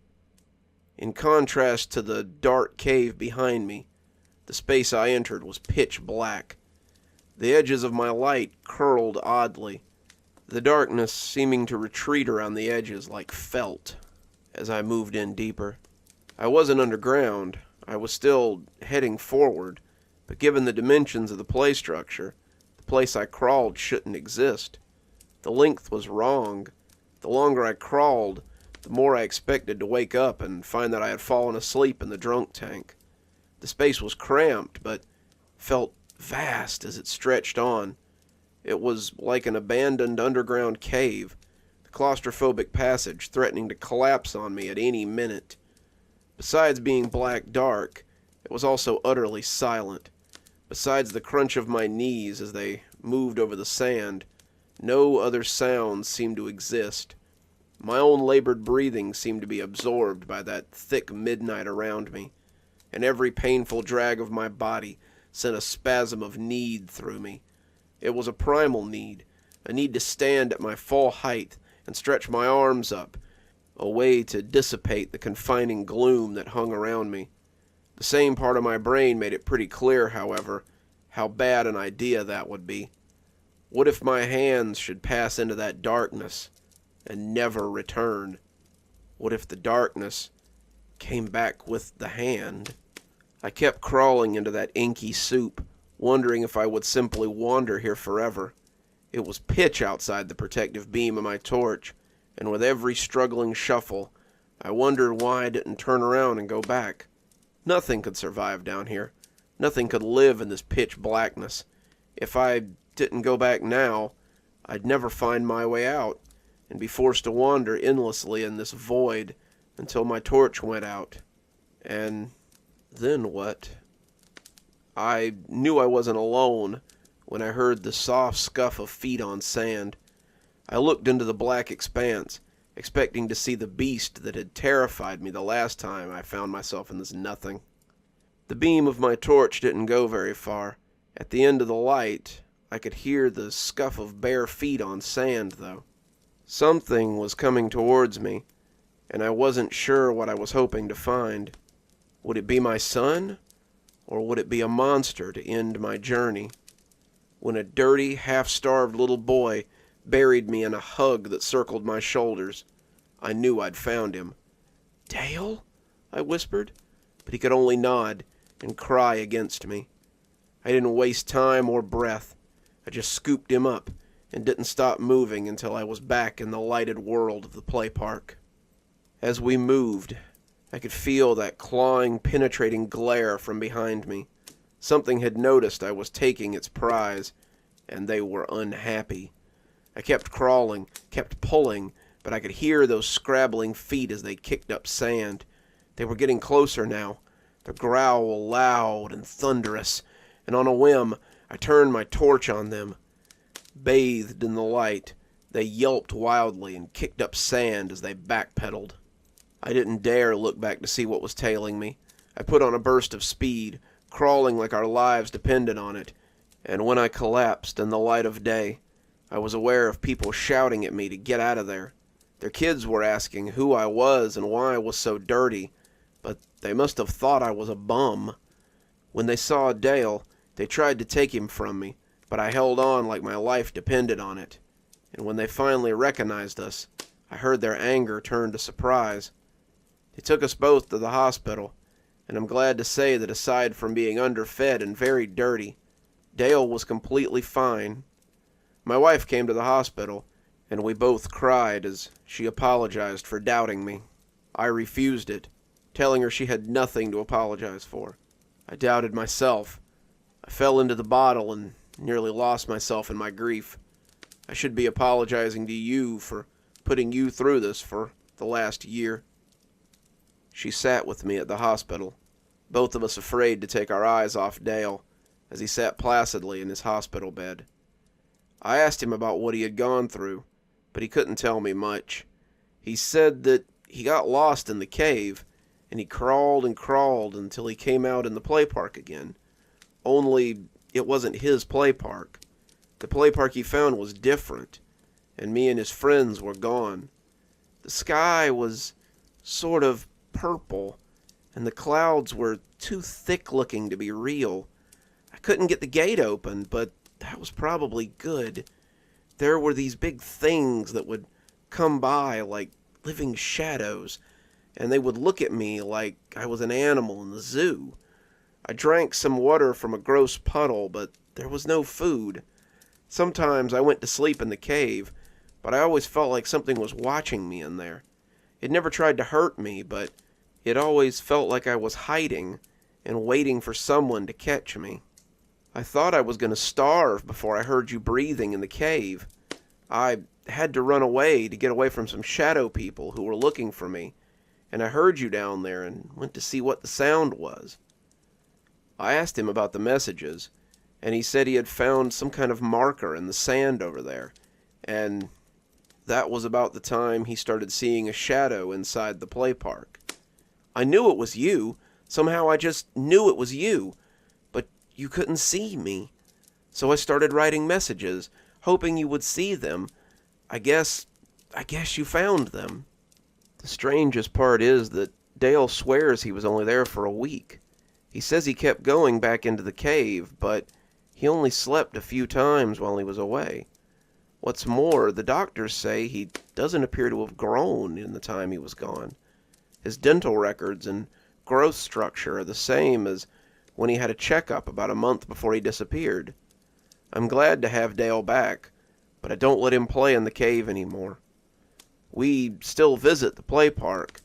S2: In contrast to the dark cave behind me, the space I entered was pitch black. The edges of my light curled oddly, the darkness seeming to retreat around the edges like felt as I moved in deeper. I wasn't underground. I was still heading forward, but given the dimensions of the play structure, the place I crawled shouldn't exist. The length was wrong. The longer I crawled, the more I expected to wake up and find that I had fallen asleep in the drunk tank. The space was cramped, but felt vast as it stretched on. It was like an abandoned underground cave, the claustrophobic passage threatening to collapse on me at any minute. Besides being black dark, it was also utterly silent. Besides the crunch of my knees as they moved over the sand, no other sounds seemed to exist. My own labored breathing seemed to be absorbed by that thick midnight around me, and every painful drag of my body sent a spasm of need through me. It was a primal need, a need to stand at my full height and stretch my arms up, a way to dissipate the confining gloom that hung around me. The same part of my brain made it pretty clear, however, how bad an idea that would be. What if my hands should pass into that darkness and never return? What if the darkness came back with the hand? I kept crawling into that inky soup, wondering if I would simply wander here forever. It was pitch outside the protective beam of my torch, and with every struggling shuffle, I wondered why I didn't turn around and go back. Nothing could survive down here. Nothing could live in this pitch blackness. If I didn't go back now, I'd never find my way out, and be forced to wander endlessly in this void until my torch went out. And then what? I knew I wasn't alone when I heard the soft scuff of feet on sand. I looked into the black expanse, expecting to see the beast that had terrified me the last time I found myself in this nothing. The beam of my torch didn't go very far. At the end of the light, I could hear the scuff of bare feet on sand, though. Something was coming towards me, and I wasn't sure what I was hoping to find. Would it be my son, or would it be a monster to end my journey? When a dirty, half-starved little boy buried me in a hug that circled my shoulders, I knew I'd found him. "Dale?" I whispered, but he could only nod and cry against me. I didn't waste time or breath. I just scooped him up and didn't stop moving until I was back in the lighted world of the play park. As we moved, I could feel that clawing, penetrating glare from behind me. Something had noticed I was taking its prize, and they were unhappy. I kept crawling, kept pulling, but I could hear those scrabbling feet as they kicked up sand. They were getting closer now, their growl loud and thunderous, and on a whim, I turned my torch on them. Bathed in the light, they yelped wildly and kicked up sand as they backpedaled. I didn't dare look back to see what was tailing me. I put on a burst of speed, crawling like our lives depended on it, and when I collapsed in the light of day, I was aware of people shouting at me to get out of there. Their kids were asking who I was and why I was so dirty, but they must have thought I was a bum. When they saw Dale, they tried to take him from me, but I held on like my life depended on it. And when they finally recognized us, I heard their anger turn to surprise. They took us both to the hospital, and I'm glad to say that aside from being underfed and very dirty, Dale was completely fine. My wife came to the hospital, and we both cried as she apologized for doubting me. I refused it, telling her she had nothing to apologize for. I doubted myself. I fell into the bottle and nearly lost myself in my grief. I should be apologizing to you for putting you through this for the last year. She sat with me at the hospital, both of us afraid to take our eyes off Dale as he sat placidly in his hospital bed. I asked him about what he had gone through, but he couldn't tell me much. He said that he got lost in the cave, and he crawled and crawled until he came out in the play park again. Only it wasn't his play park. The play park he found was different, and me and his friends were gone. The sky was sort of purple, and the clouds were too thick-looking to be real. I couldn't get the gate open, but that was probably good. There were these big things that would come by like living shadows, and they would look at me like I was an animal in the zoo. I drank some water from a gross puddle, but there was no food. Sometimes I went to sleep in the cave, but I always felt like something was watching me in there. It never tried to hurt me, but it always felt like I was hiding and waiting for someone to catch me. I thought I was going to starve before I heard you breathing in the cave. I had to run away to get away from some shadow people who were looking for me, and I heard you down there and went to see what the sound was. I asked him about the messages, and he said he had found some kind of marker in the sand over there, and that was about the time he started seeing a shadow inside the play park. I knew it was you. Somehow I just knew it was you, but you couldn't see me. So I started writing messages, hoping you would see them. I guess you found them. The strangest part is that Dale swears he was only there for a week. He says he kept going back into the cave, but he only slept a few times while he was away. What's more, the doctors say he doesn't appear to have grown in the time he was gone. His dental records and growth structure are the same as when he had a checkup about a month before he disappeared. I'm glad to have Dale back, but I don't let him play in the cave anymore. We still visit the play park,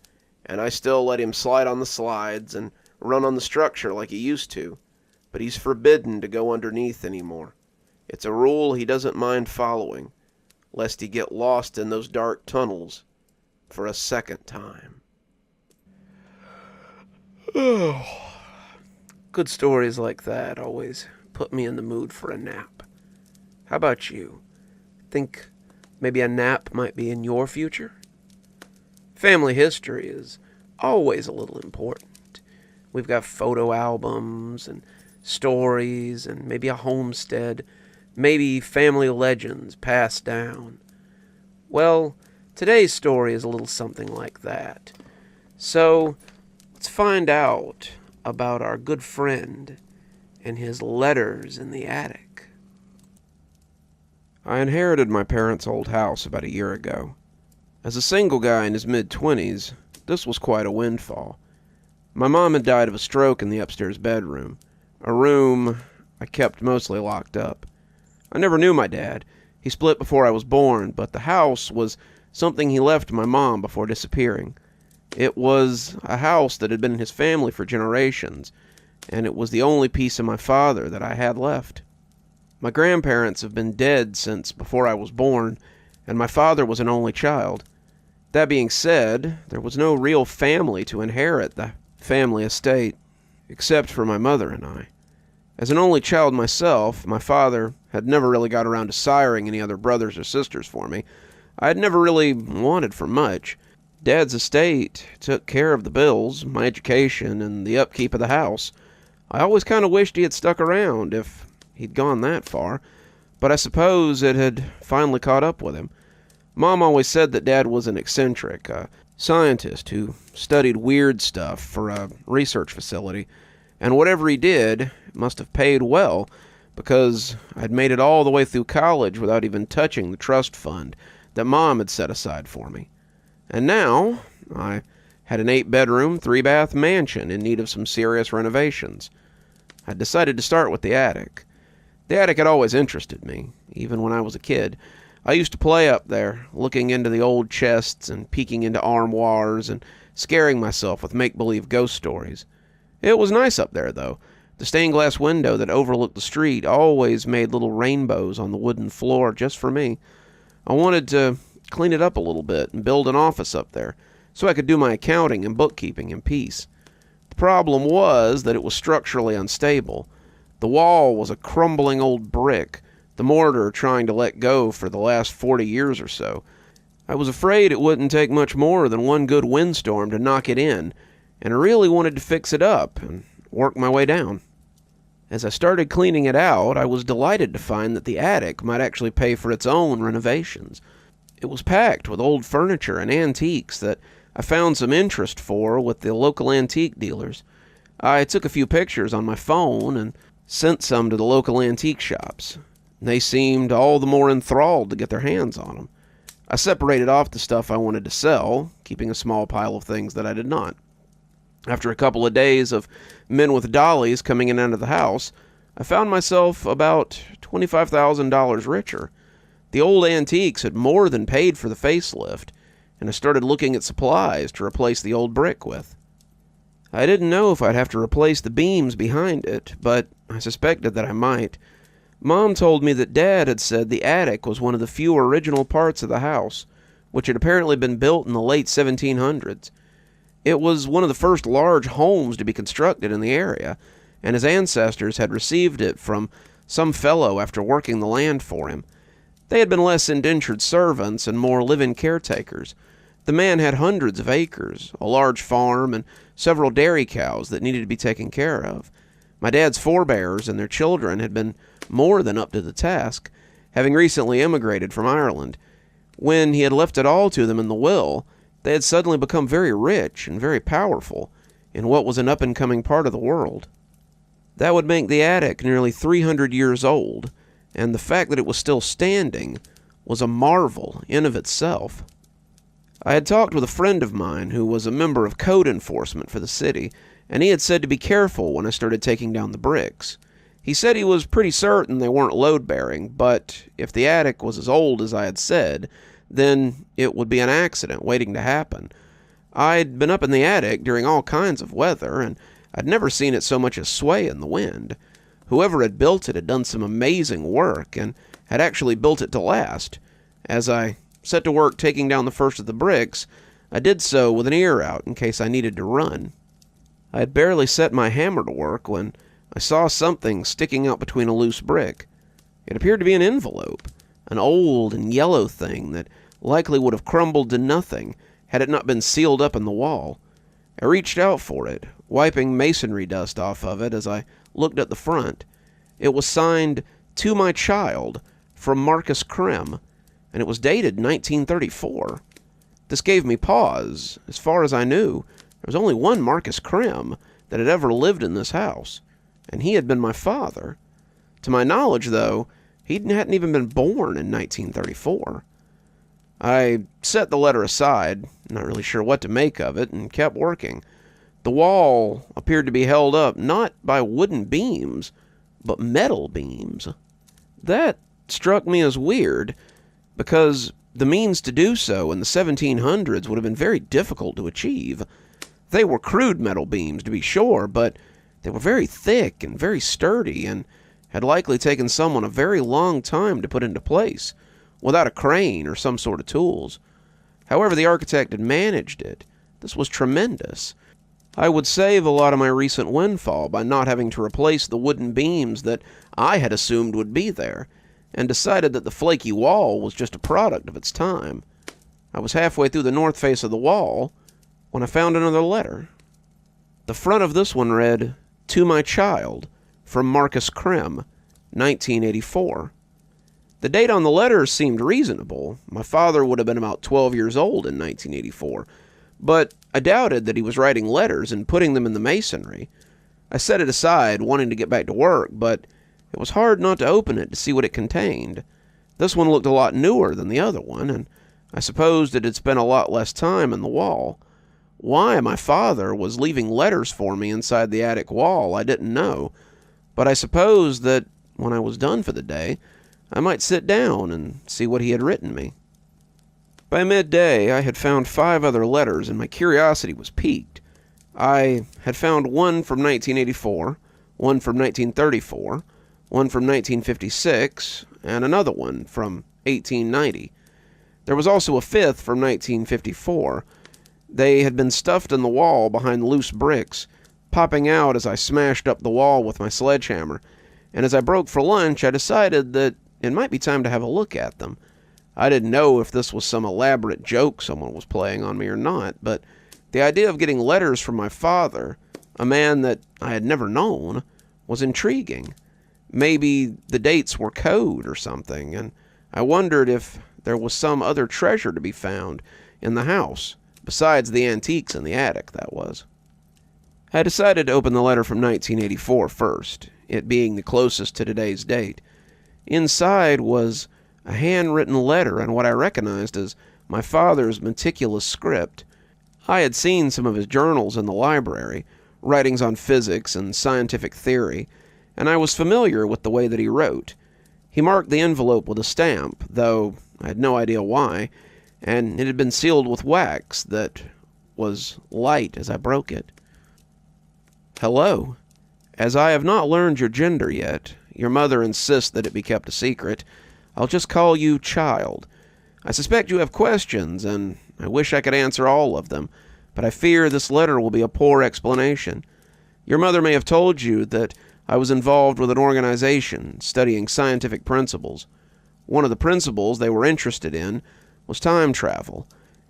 S2: and I still let him slide on the slides and run on the structure like he used to, but he's forbidden to go underneath anymore. It's a rule he doesn't mind following, lest he get lost in those dark tunnels for a second time.
S1: Oh, good stories like that always put me in the mood for a nap. How about you? Think maybe a nap might be in your future? Family history is always a little important. We've got photo albums and stories and maybe a homestead, maybe family legends passed down. Well, today's story is a little something like that. So, let's find out about our good friend and his letters in the attic. I inherited my parents' old house about a year ago. As a single guy in his mid-20s, this was quite a windfall. My mom had died of a stroke in the upstairs bedroom, a room I kept mostly locked up. I never knew my dad. He split before I was born, but the house was something he left to my mom before disappearing. It was a house that had been in his family for generations, and it was the only piece of my father that I had left. My grandparents have been dead since before I was born, and my father was an only child. That being said, there was no real family to inherit the family estate, except for my mother and I. As an only child myself, my father had never really got around to siring any other brothers or sisters for me. I had never really wanted for much. Dad's estate took care of the bills, my education, and the upkeep of the house. I always kind of wished he had stuck around if he'd gone that far, but I suppose it had finally caught up with him. Mom always said that Dad was an eccentric, a scientist who studied weird stuff for a research facility, and whatever he did must have paid well, because I'd made it all the way through college without even touching the trust fund that Mom had set aside for me. And now I had an 8-bedroom, 3-bath mansion in need of some serious renovations. I decided to start with the attic. The attic had always interested me, even when I was a kid. I used to play up there, looking into the old chests and peeking into armoires and scaring myself with make-believe ghost stories. It was nice up there, though. The stained glass window that overlooked the street always made little rainbows on the wooden floor just for me. I wanted to clean it up a little bit and build an office up there so I could do my accounting and bookkeeping in peace. The problem was that it was structurally unstable. The wall was a crumbling old brick, the mortar trying to let go for the last 40 years or so. I was afraid it wouldn't take much more than one good windstorm to knock it in, and I really wanted to fix it up and work my way down. As I started cleaning it out, I was delighted to find that the attic might actually pay for its own renovations. It was packed with old furniture and antiques that I found some interest for with the local antique dealers. I took a few pictures on my phone and sent some to the local antique shops. They seemed all the more enthralled to get their hands on them. I separated off the stuff I wanted to sell, keeping a small pile of things that I did not. After a couple of days of men with dollies coming in and out of the house, I found myself about $25,000 richer. The old antiques had more than paid for the facelift, and I started looking at supplies to replace the old brick with. I didn't know if I'd have to replace the beams behind it, but I suspected that I might. Mom told me that Dad had said the attic was one of the few original parts of the house, which had apparently been built in the late 1700s. It was one of the first large homes to be constructed in the area, and his ancestors had received it from some fellow after working the land for him. They had been less indentured servants and more live-in caretakers. The man had hundreds of acres, a large farm, and several dairy cows that needed to be taken care of. My dad's forebears and their children had been more than up to the task, having recently emigrated from Ireland. When he had left it all to them in the will, they had suddenly become very rich and very powerful in what was an up-and-coming part of the world. That would make the attic nearly 300 years old, and the fact that it was still standing was a marvel in of itself. I had talked with a friend of mine who was a member of code enforcement for the city, and he had said to be careful when I started taking down the bricks. He said he was pretty certain they weren't load-bearing, but if the attic was as old as I had said, then it would be an accident waiting to happen. I'd been up in the attic during all kinds of weather, and I'd never seen it so much as sway in the wind. Whoever had built it had done some amazing work, and had actually built it to last. As I set to work taking down the first of the bricks, I did so with an ear out in case I needed to run. I had barely set my hammer to work when I saw something sticking out between a loose brick. It appeared to be an envelope, an old and yellow thing that likely would have crumbled to nothing had it not been sealed up in the wall. I reached out for it, wiping masonry dust off of it as I looked at the front. It was signed, "To my child," from Marcus Krem, and it was dated 1934. This gave me pause. As far as I knew, there was only one Marcus Krem that had ever lived in this house, and he had been my father. To my knowledge, though, he hadn't even been born in 1934. I set the letter aside, not really sure what to make of it, and kept working. The wall appeared to be held up not by wooden beams, but metal beams. That struck me as weird, because the means to do so in the 1700s would have been very difficult to achieve. They were crude metal beams, to be sure, but they were very thick and very sturdy, and had likely taken someone a very long time to put into place, without a crane or some sort of tools. However the architect had managed it, this was tremendous. I would save a lot of my recent windfall by not having to replace the wooden beams that I had assumed would be there, and decided that the flaky wall was just a product of its time. I was halfway through the north face of the wall when I found another letter. The front of this one read, "To my child, from Marcus Krem, 1984. The date on the letter seemed reasonable. My father would have been about 12 years old in 1984, but I doubted that he was writing letters and putting them in the masonry. I set it aside, wanting to get back to work, but it was hard not to open it to see what it contained. This one looked a lot newer than the other one, and I supposed it had spent a lot less time in the wall. Why my father was leaving letters for me inside the attic wall, I didn't know, but I supposed that when I was done for the day, I might sit down and see what he had written me. By midday, I had found 5 other letters, and my curiosity was piqued. I had found one from 1984, one from 1934, one from 1956, and another one from 1890. There was also a 5th from 1954. They had been stuffed in the wall behind loose bricks, popping out as I smashed up the wall with my sledgehammer, and as I broke for lunch, I decided that it might be time to have a look at them. I didn't know if this was some elaborate joke someone was playing on me or not, but the idea of getting letters from my father, a man that I had never known, was intriguing. Maybe the dates were code or something, and I wondered if there was some other treasure to be found in the house, besides the antiques in the attic, that was. I decided to open the letter from 1984 first, it being the closest to today's date. Inside was a handwritten letter in what I recognized as my father's meticulous script. I had seen some of his journals in the library, writings on physics and scientific theory, and I was familiar with the way that he wrote. He marked the envelope with a stamp, though I had no idea why, and it had been sealed with wax that was light as I broke it. Hello. As I have not learned your gender yet, your mother insists that it be kept a secret, I'll just call you Child. I suspect you have questions, and I wish I could answer all of them, but I fear this letter will be a poor explanation. Your mother may have told you that I was involved with an organization studying scientific principles. One of the principles they were interested in was time travel.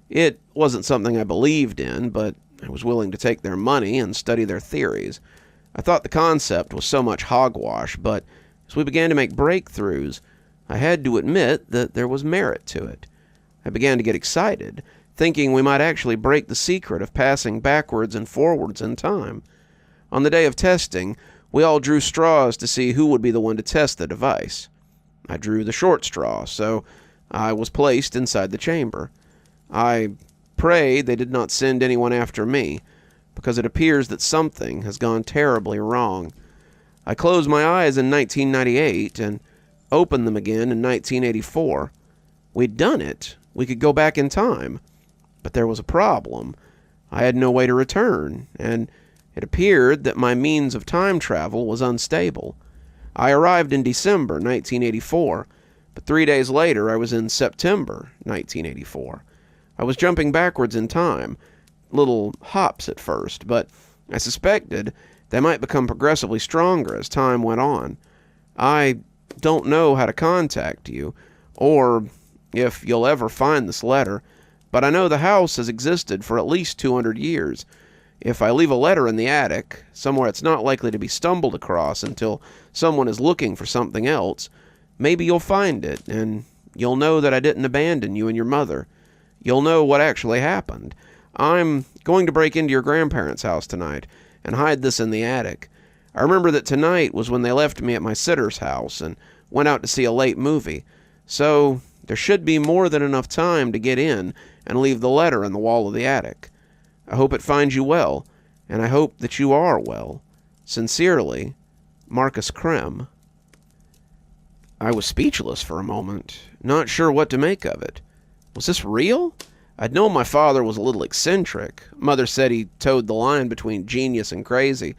S1: It wasn't something I believed in, but I was willing to take their money and study their theories. I thought the concept was so much hogwash, but as we began to make breakthroughs, I had to admit that there was merit to it. I began to get excited, thinking we might actually break the secret of passing backwards and forwards in time. On the day of testing, we all drew straws to see who would be the one to test the device. I drew the short straw, so I was placed inside the chamber. I pray they did not send anyone after me, because it appears that something has gone terribly wrong. I closed my eyes in 1998 and opened them again in 1984. We'd done it. We could go back in time. But there was a problem. I had no way to return, and it appeared that my means of time travel was unstable. I arrived in December 1984, but 3 days later I was in September 1984. I was jumping backwards in time, little hops at first, but I suspected they might become progressively stronger as time went on. I don't know how to contact you, or if you'll ever find this letter, but I know the house has existed for at least 200 years. If I leave a letter in the attic, somewhere it's not likely to be stumbled across until someone is looking for something else, maybe you'll find it, and you'll know that I didn't abandon you and your mother. You'll know what actually happened. I'm going to break into your grandparents' house tonight and hide this in the attic. I remember that tonight was when they left me at my sitter's house and went out to see a late movie, so there should be more than enough time to get in and leave the letter in the wall of the attic. I hope it finds you well, and I hope that you are well. Sincerely, Marcus Krem. I was speechless for a moment, not sure what to make of it. Was this real? I'd known my father was a little eccentric. Mother said he towed the line between genius and crazy,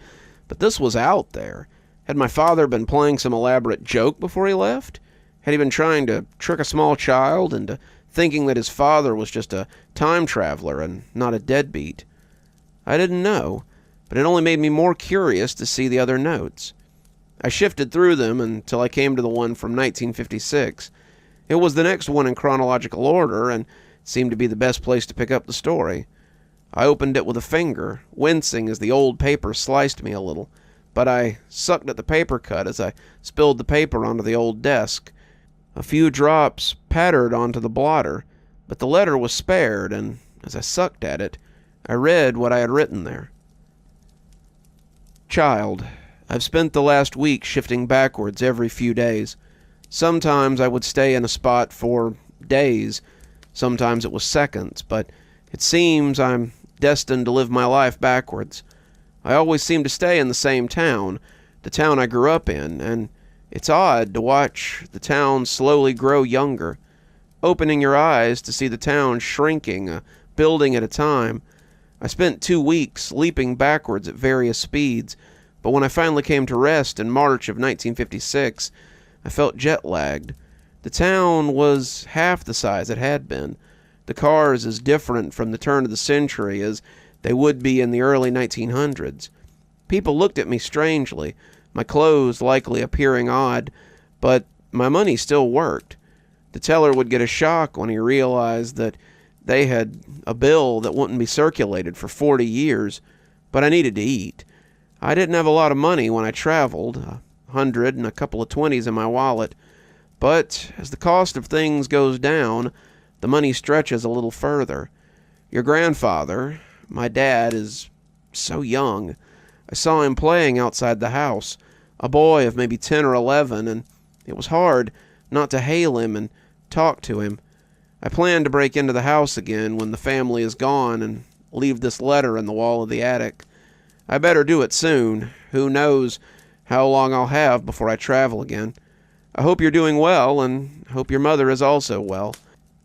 S1: but this was out there. Had my father been playing some elaborate joke before he left? Had he been trying to trick a small child into thinking that his father was just a time traveler and not a deadbeat? I didn't know, but it only made me more curious to see the other notes. I shifted through them until I came to the one from 1956. It was the next one in chronological order and seemed to be the best place to pick up the story. I opened it with a finger, wincing as the old paper sliced me a little, but I sucked at the paper cut as I spilled the paper onto the old desk. A few drops pattered onto the blotter, but the letter was spared, and as I sucked at it, I read what I had written there. Child, I've spent the last week shifting backwards every few days. Sometimes I would stay in a spot for days, sometimes it was seconds, but it seems I'm destined to live my life backwards. I always seem to stay in the same town, the town I grew up in, and it's odd to watch the town slowly grow younger, opening your eyes to see the town shrinking, a building at a time. I spent 2 weeks leaping backwards at various speeds, but when I finally came to rest in March of 1956, I felt jet-lagged. The town was half the size it had been. The cars as different from the turn of the century as they would be in the early 1900s. People looked at me strangely, my clothes likely appearing odd, but my money still worked. The teller would get a shock when he realized that they had a bill that wouldn't be circulated for 40 years, but I needed to eat. I didn't have a lot of money when I traveled, $100 and a couple of 20s in my wallet, but as the cost of things goes down, the money stretches a little further. Your grandfather, my dad, is so young. I saw him playing outside the house, a boy of maybe 10 or 11, and it was hard not to hail him and talk to him. I plan to break into the house again when the family is gone and leave this letter in the wall of the attic. I better do it soon. Who knows how long I'll have before I travel again. I hope you're doing well, and hope your mother is also well.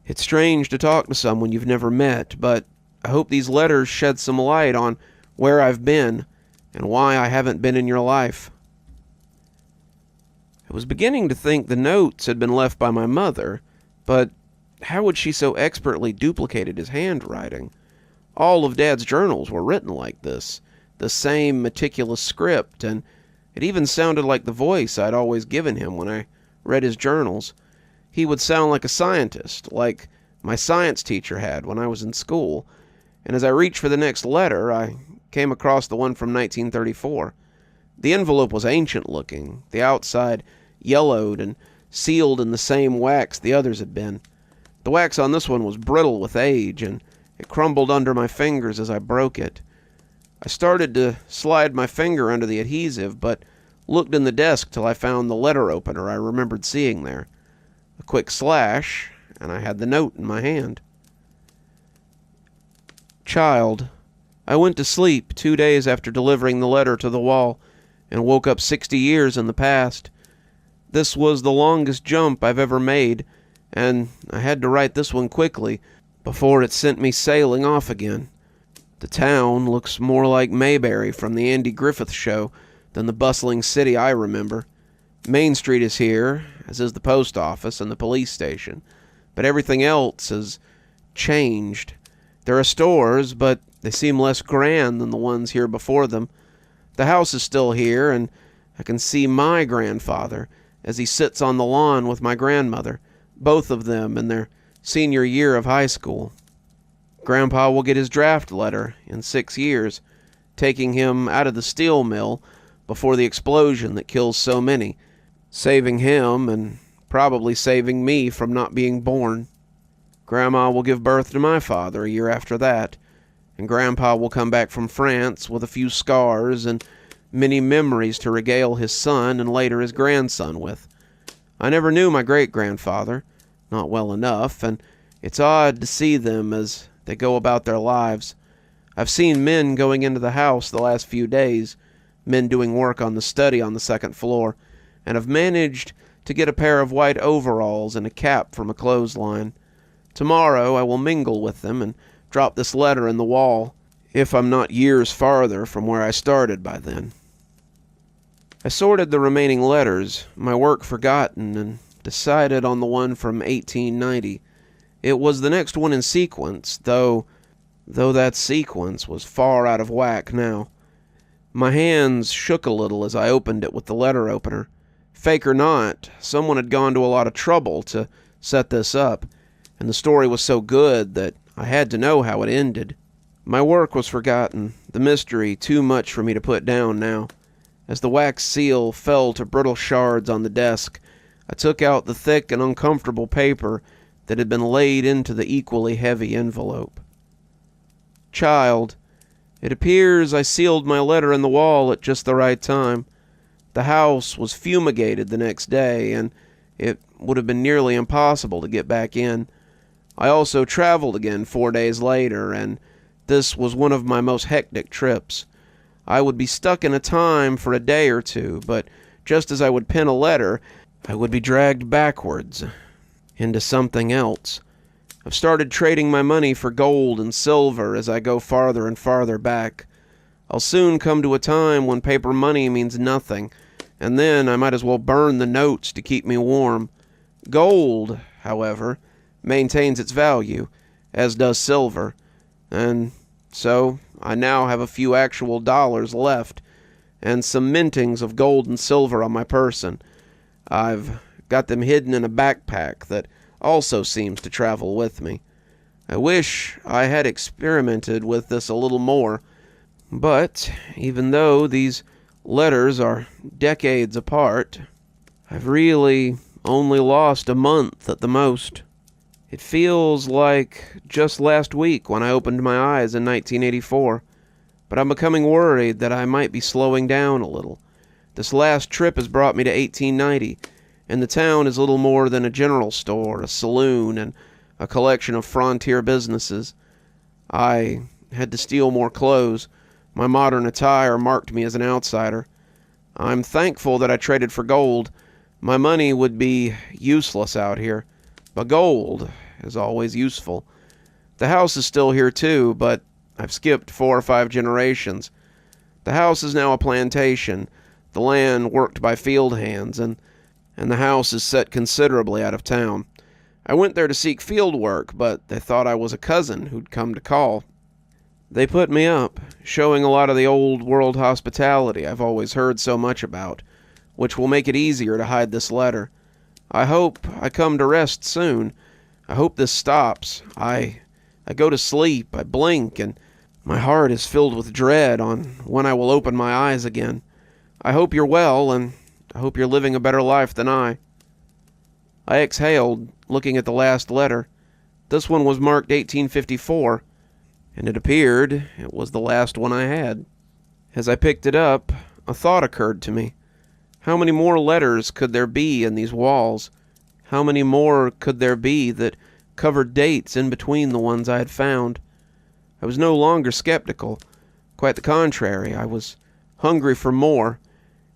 S1: It's strange to talk to someone you've never met, but I hope these letters shed some light on where I've been and why I haven't been in your life. I was beginning to think the notes had been left by my mother, but how would she so expertly duplicated his handwriting? All of Dad's journals were written like this, the same meticulous script, and it even sounded like the voice I'd always given him when I read his journals. He would sound like a scientist, like my science teacher had when I was in school, and as I reached for the next letter, I came across the one from 1934. The envelope was ancient-looking, the outside yellowed and sealed in the same wax the others had been. The wax on this one was brittle with age, and it crumbled under my fingers as I broke it. I started to slide my finger under the adhesive, but looked in the desk till I found the letter opener I remembered seeing there. A quick slash, and I had the note in my hand. Child, I went to sleep 2 days after delivering the letter to the wall, and woke up 60 years in the past. This was the longest jump I've ever made, and I had to write this one quickly before it sent me sailing off again. The town looks more like Mayberry from the Andy Griffith Show than the bustling city I remember. Main Street is here, as is the post office and the police station, but everything else has changed. There are stores, but they seem less grand than the ones here before them. The house is still here, and I can see my grandfather as he sits on the lawn with my grandmother, both of them in their senior year of high school. Grandpa will get his draft letter in 6 years, taking him out of the steel mill before the explosion that kills so many, saving him and probably saving me from not being born. Grandma will give birth to my father a year after that, and Grandpa will come back from France with a few scars and many memories to regale his son and later his grandson with. I never knew my great-grandfather, not well enough, and it's odd to see them as they go about their lives. I've seen men going into the house the last few days, men doing work on the study on the second floor, and have managed to get a pair of white overalls and a cap from a clothesline. Tomorrow I will mingle with them and drop this letter in the wall, if I'm not years farther from where I started by then. I sorted the remaining letters, my work forgotten, and decided on the one from 1890. It was the next one in sequence, though that sequence was far out of whack now. My hands shook a little as I opened it with the letter opener. Fake or not, someone had gone to a lot of trouble to set this up, and the story was so good that I had to know how it ended. My work was forgotten, the mystery too much for me to put down now. As the wax seal fell to brittle shards on the desk, I took out the thick and uncomfortable paper that had been laid into the equally heavy envelope. Child, it appears I sealed my letter in the wall at just the right time. The house was fumigated the next day, and it would have been nearly impossible to get back in. I also traveled again 4 days later, and this was one of my most hectic trips. I would be stuck in a time for a day or two, but just as I would pen a letter, I would be dragged backwards into something else. I've started trading my money for gold and silver as I go farther and farther back. I'll soon come to a time when paper money means nothing, and then I might as well burn the notes to keep me warm. Gold, however, maintains its value, as does silver, and so I now have a few actual dollars left, and some mintings of gold and silver on my person. I've got them hidden in a backpack that also seems to travel with me. I wish I had experimented with this a little more, but even though these letters are decades apart, I've really only lost a month at the most. It feels like just last week when I opened my eyes in 1984, but I'm becoming worried that I might be slowing down a little. This last trip has brought me to 1890, and the town is little more than a general store, a saloon, and a collection of frontier businesses. I had to steal more clothes. My modern attire marked me as an outsider. I'm thankful that I traded for gold. My money would be useless out here, but gold is always useful. The house is still here too, but I've skipped 4 or 5 generations. The house is now a plantation, the land worked by field hands, and the house is set considerably out of town. I went there to seek field work, but they thought I was a cousin who'd come to call. They put me up, showing a lot of the old world hospitality I've always heard so much about, which will make it easier to hide this letter. I hope I come to rest soon. I hope this stops. I go to sleep, I blink, and my heart is filled with dread on when I will open my eyes again. I hope you're well, and I hope you're living a better life than I. I exhaled, looking at the last letter. This one was marked 1854, and it appeared it was the last one I had. As I picked it up, a thought occurred to me. How many more letters could there be in these walls? How many more could there be that covered dates in between the ones I had found? I was no longer skeptical. Quite the contrary, I was hungry for more,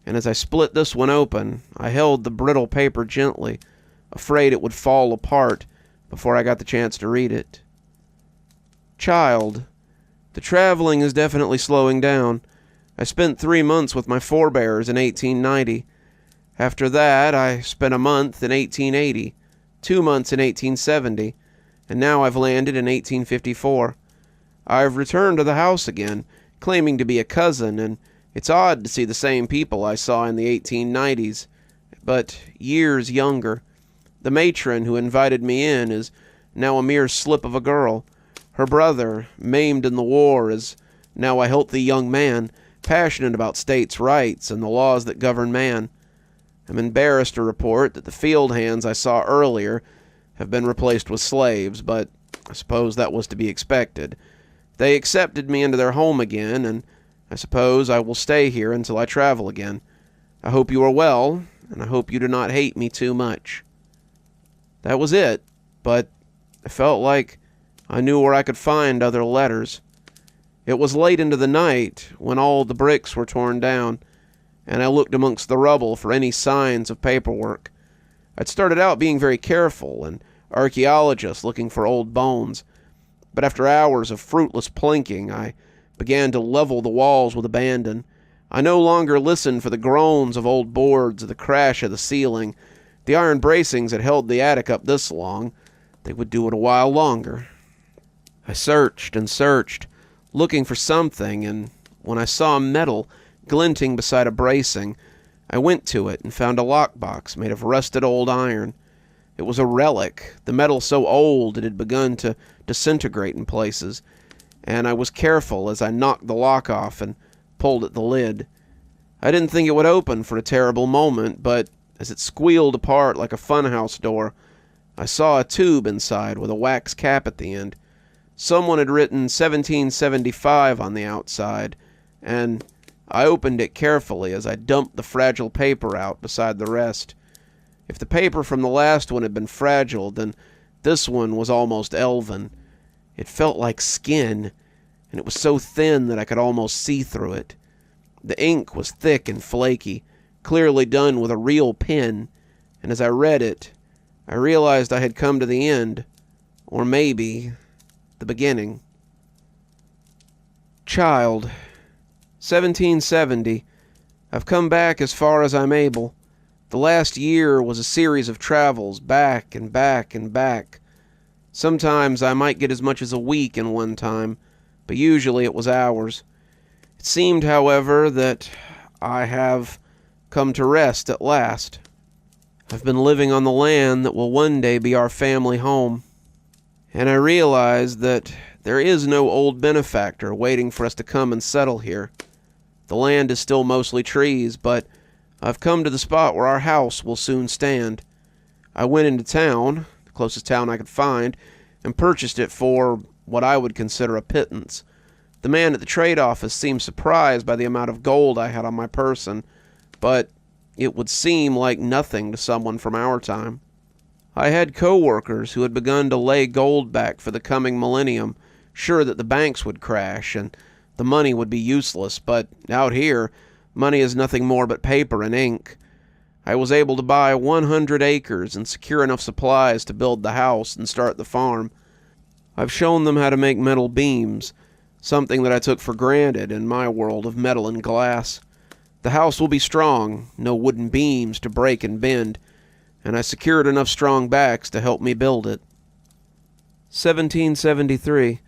S1: and as I split this one open, I held the brittle paper gently, afraid it would fall apart before I got the chance to read it. Child, the traveling is definitely slowing down. I spent 3 months with my forebears in 1890. After that, I spent a month in 1880, 2 months in 1870, and now I've landed in 1854. I've returned to the house again, claiming to be a cousin, and it's odd to see the same people I saw in the 1890s, but years younger. The matron who invited me in is now a mere slip of a girl. Her brother, maimed in the war, is now a healthy young man, passionate about states' rights and the laws that govern man. I'm embarrassed to report that the field hands I saw earlier have been replaced with slaves, but I suppose that was to be expected. They accepted me into their home again, and I suppose I will stay here until I travel again. I hope you are well, and I hope you do not hate me too much. That was it, but I felt like I knew where I could find other letters. It was late into the night when all the bricks were torn down, and I looked amongst the rubble for any signs of paperwork. I'd started out being very careful, an archaeologist looking for old bones, but after hours of fruitless plinking, I began to level the walls with abandon. I no longer listened for the groans of old boards or the crash of the ceiling. The iron bracings had held the attic up this long. They would do it a while longer. I searched and searched, looking for something, and when I saw metal glinting beside a bracing, I went to it and found a lockbox made of rusted old iron. It was a relic, the metal so old it had begun to disintegrate in places, and I was careful as I knocked the lock off and pulled at the lid. I didn't think it would open for a terrible moment, but as it squealed apart like a funhouse door, I saw a tube inside with a wax cap at the end. Someone had written 1775 on the outside, and I opened it carefully as I dumped the fragile paper out beside the rest. If the paper from the last one had been fragile, then this one was almost elven. It felt like skin, and it was so thin that I could almost see through it. The ink was thick and flaky, clearly done with a real pen, and as I read it, I realized I had come to the end, or maybe the beginning. Child, 1770. I've come back as far as I'm able. The last year was a series of travels, back and back and back. Sometimes I might get as much as a week in one time, but usually it was hours. It seemed, however, that I have come to rest at last. I've been living on the land that will one day be our family home, and I realize that there is no old benefactor waiting for us to come and settle here. The land is still mostly trees, but I've come to the spot where our house will soon stand. I went into town, the closest town I could find, and purchased it for what I would consider a pittance. The man at the trade office seemed surprised by the amount of gold I had on my person, but it would seem like nothing to someone from our time. I had co-workers who had begun to lay gold back for the coming millennium, sure that the banks would crash and the money would be useless, but out here, money is nothing more but paper and ink. I was able to buy 100 acres and secure enough supplies to build the house and start the farm. I've shown them how to make metal beams, something that I took for granted in my world of metal and glass. The house will be strong, no wooden beams to break and bend, and I secured enough strong backs to help me build it. 1773.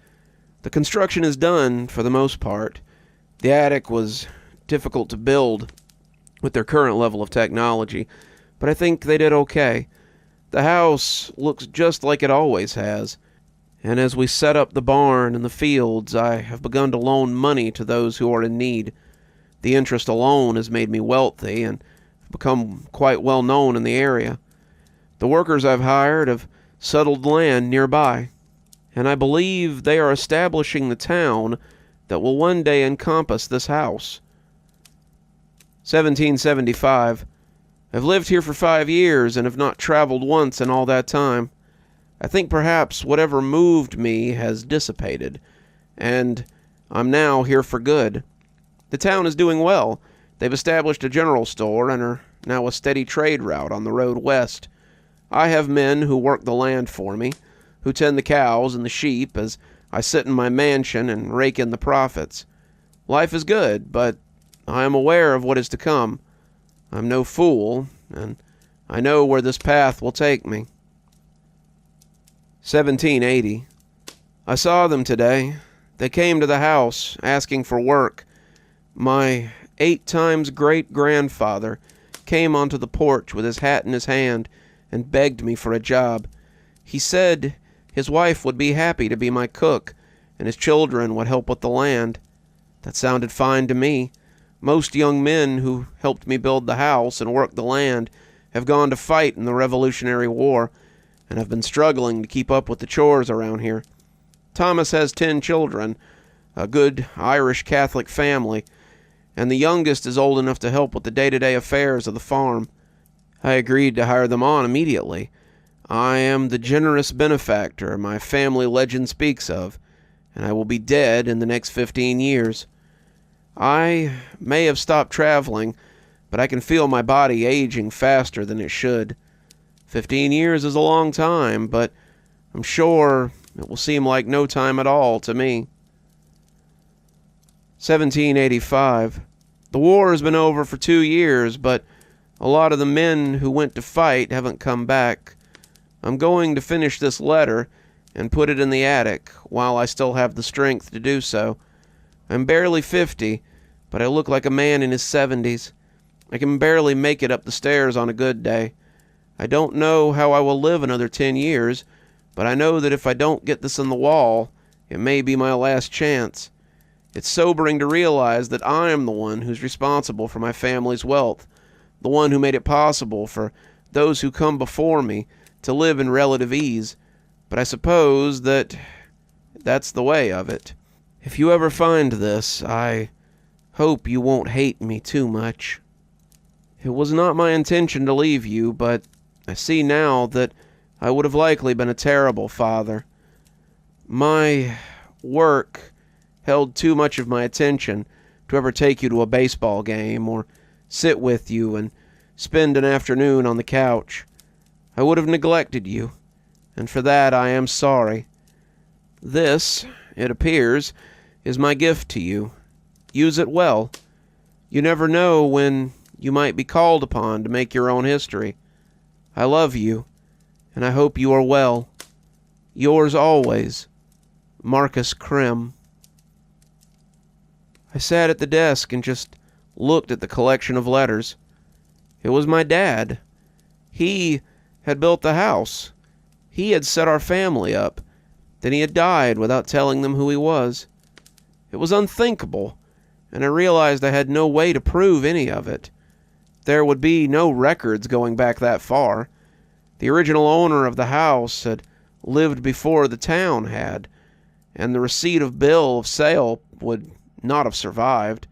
S1: The construction is done, for the most part. The attic was difficult to build with their current level of technology, but I think they did okay. The house looks just like it always has, and as we set up the barn and the fields, I have begun to loan money to those who are in need. The interest alone has made me wealthy and become quite well known in the area. The workers I've hired have settled land nearby, and I believe they are establishing the town that will one day encompass this house. 1775. I've lived here for 5 years and have not traveled once in all that time. I think perhaps whatever moved me has dissipated, and I'm now here for good. The town is doing well. They've established a general store and are now a steady trade route on the road west. I have men who work the land for me, who tend the cows and the sheep as I sit in my mansion and rake in the profits. Life is good, but I am aware of what is to come. I'm no fool, and I know where this path will take me. 1780. I saw them today. They came to the house, asking for work. My 8 times great-grandfather came onto the porch with his hat in his hand and begged me for a job. He said his wife would be happy to be my cook, and his children would help with the land. That sounded fine to me. Most young men who helped me build the house and work the land have gone to fight in the Revolutionary War, and have been struggling to keep up with the chores around here. Thomas has 10 children, a good Irish Catholic family, and the youngest is old enough to help with the day-to-day affairs of the farm. I agreed to hire them on immediately. I am the generous benefactor my family legend speaks of, and I will be dead in the next 15 years. I may have stopped traveling, but I can feel my body aging faster than it should. 15 years is a long time, but I'm sure it will seem like no time at all to me. 1785. The war has been over for 2 years, but a lot of the men who went to fight haven't come back. I'm going to finish this letter and put it in the attic while I still have the strength to do so. I'm barely 50, but I look like a man in his 70s. I can barely make it up the stairs on a good day. I don't know how I will live another 10 years, but I know that if I don't get this on the wall, it may be my last chance. It's sobering to realize that I am the one who's responsible for my family's wealth, the one who made it possible for those who come before me to live in relative ease, but I suppose that that's the way of it. If you ever find this, I hope you won't hate me too much. It was not my intention to leave you, but I see now that I would have likely been a terrible father. My work held too much of my attention to ever take you to a baseball game or sit with you and spend an afternoon on the couch. I would have neglected you, and for that I am sorry. This, it appears, is my gift to you. Use it well. You never know when you might be called upon to make your own history. I love you, and I hope you are well. Yours always, Marcus Krim. I sat at the desk and just looked at the collection of letters. It was my dad. He had built the house. He had set our family up. Then he had died without telling them who he was. It was unthinkable, and I realized I had no way to prove any of it. There would be no records going back that far. The original owner of the house had lived before the town had, and the receipt of bill of sale would not have survived.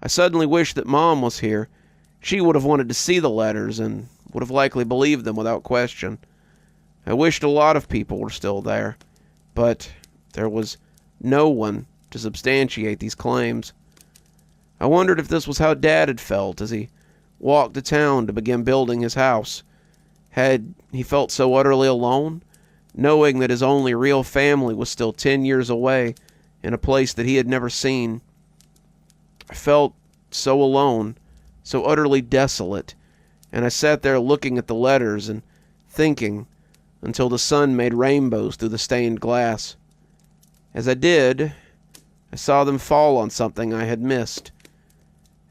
S1: I suddenly wished that Mom was here. She would have wanted to see the letters and would have likely believed them without question. I wished a lot of people were still there, but there was no one to substantiate these claims. I wondered if this was how Dad had felt as he walked to town to begin building his house. Had he felt so utterly alone, knowing that his only real family was still 10 years away in a place that he had never seen? I felt so alone, so utterly desolate, and I sat there looking at the letters and thinking until the sun made rainbows through the stained glass. As I did, I saw them fall on something I had missed.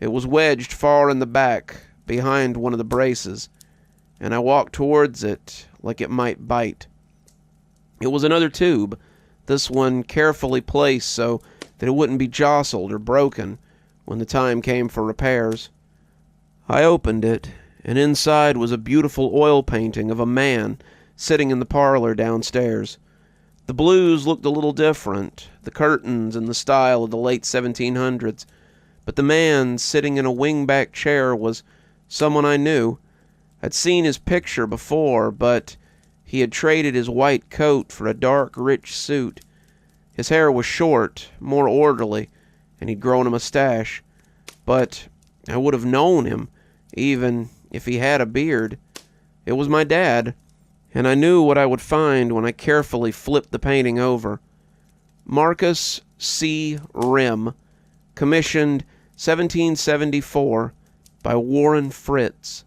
S1: It was wedged far in the back, behind one of the braces, and I walked towards it like it might bite. It was another tube, this one carefully placed so that it wouldn't be jostled or broken when the time came for repairs. I opened it, and inside was a beautiful oil painting of a man sitting in the parlor downstairs. The blues looked a little different, the curtains in the style of the late 1700s, but the man sitting in a wing-back chair was someone I knew. I'd seen his picture before, but he had traded his white coat for a dark, rich suit. His hair was short, more orderly, and he'd grown a mustache. But I would have known him, even if he had a beard. It was my dad, and I knew what I would find when I carefully flipped the painting over. Marcus C. Rim, commissioned 1774 by Warren Fritz.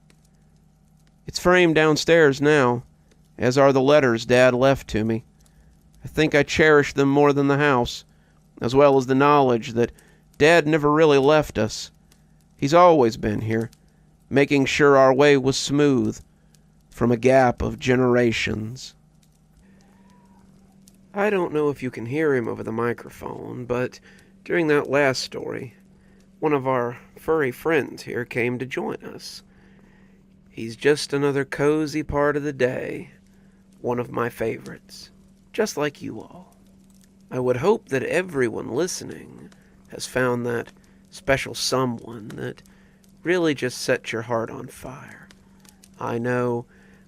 S1: It's framed downstairs now, as are the letters Dad left to me. I think I cherish them more than the house, as well as the knowledge that Dad never really left us. He's always been here, making sure our way was smooth from a gap of generations. I don't know if you can hear him over the microphone, but during that last story, one of our furry friends here came to join us. He's just another cozy part of the day, one of my favorites, just like you all. I would hope that everyone listening has found that special someone that really just sets your heart on fire. I know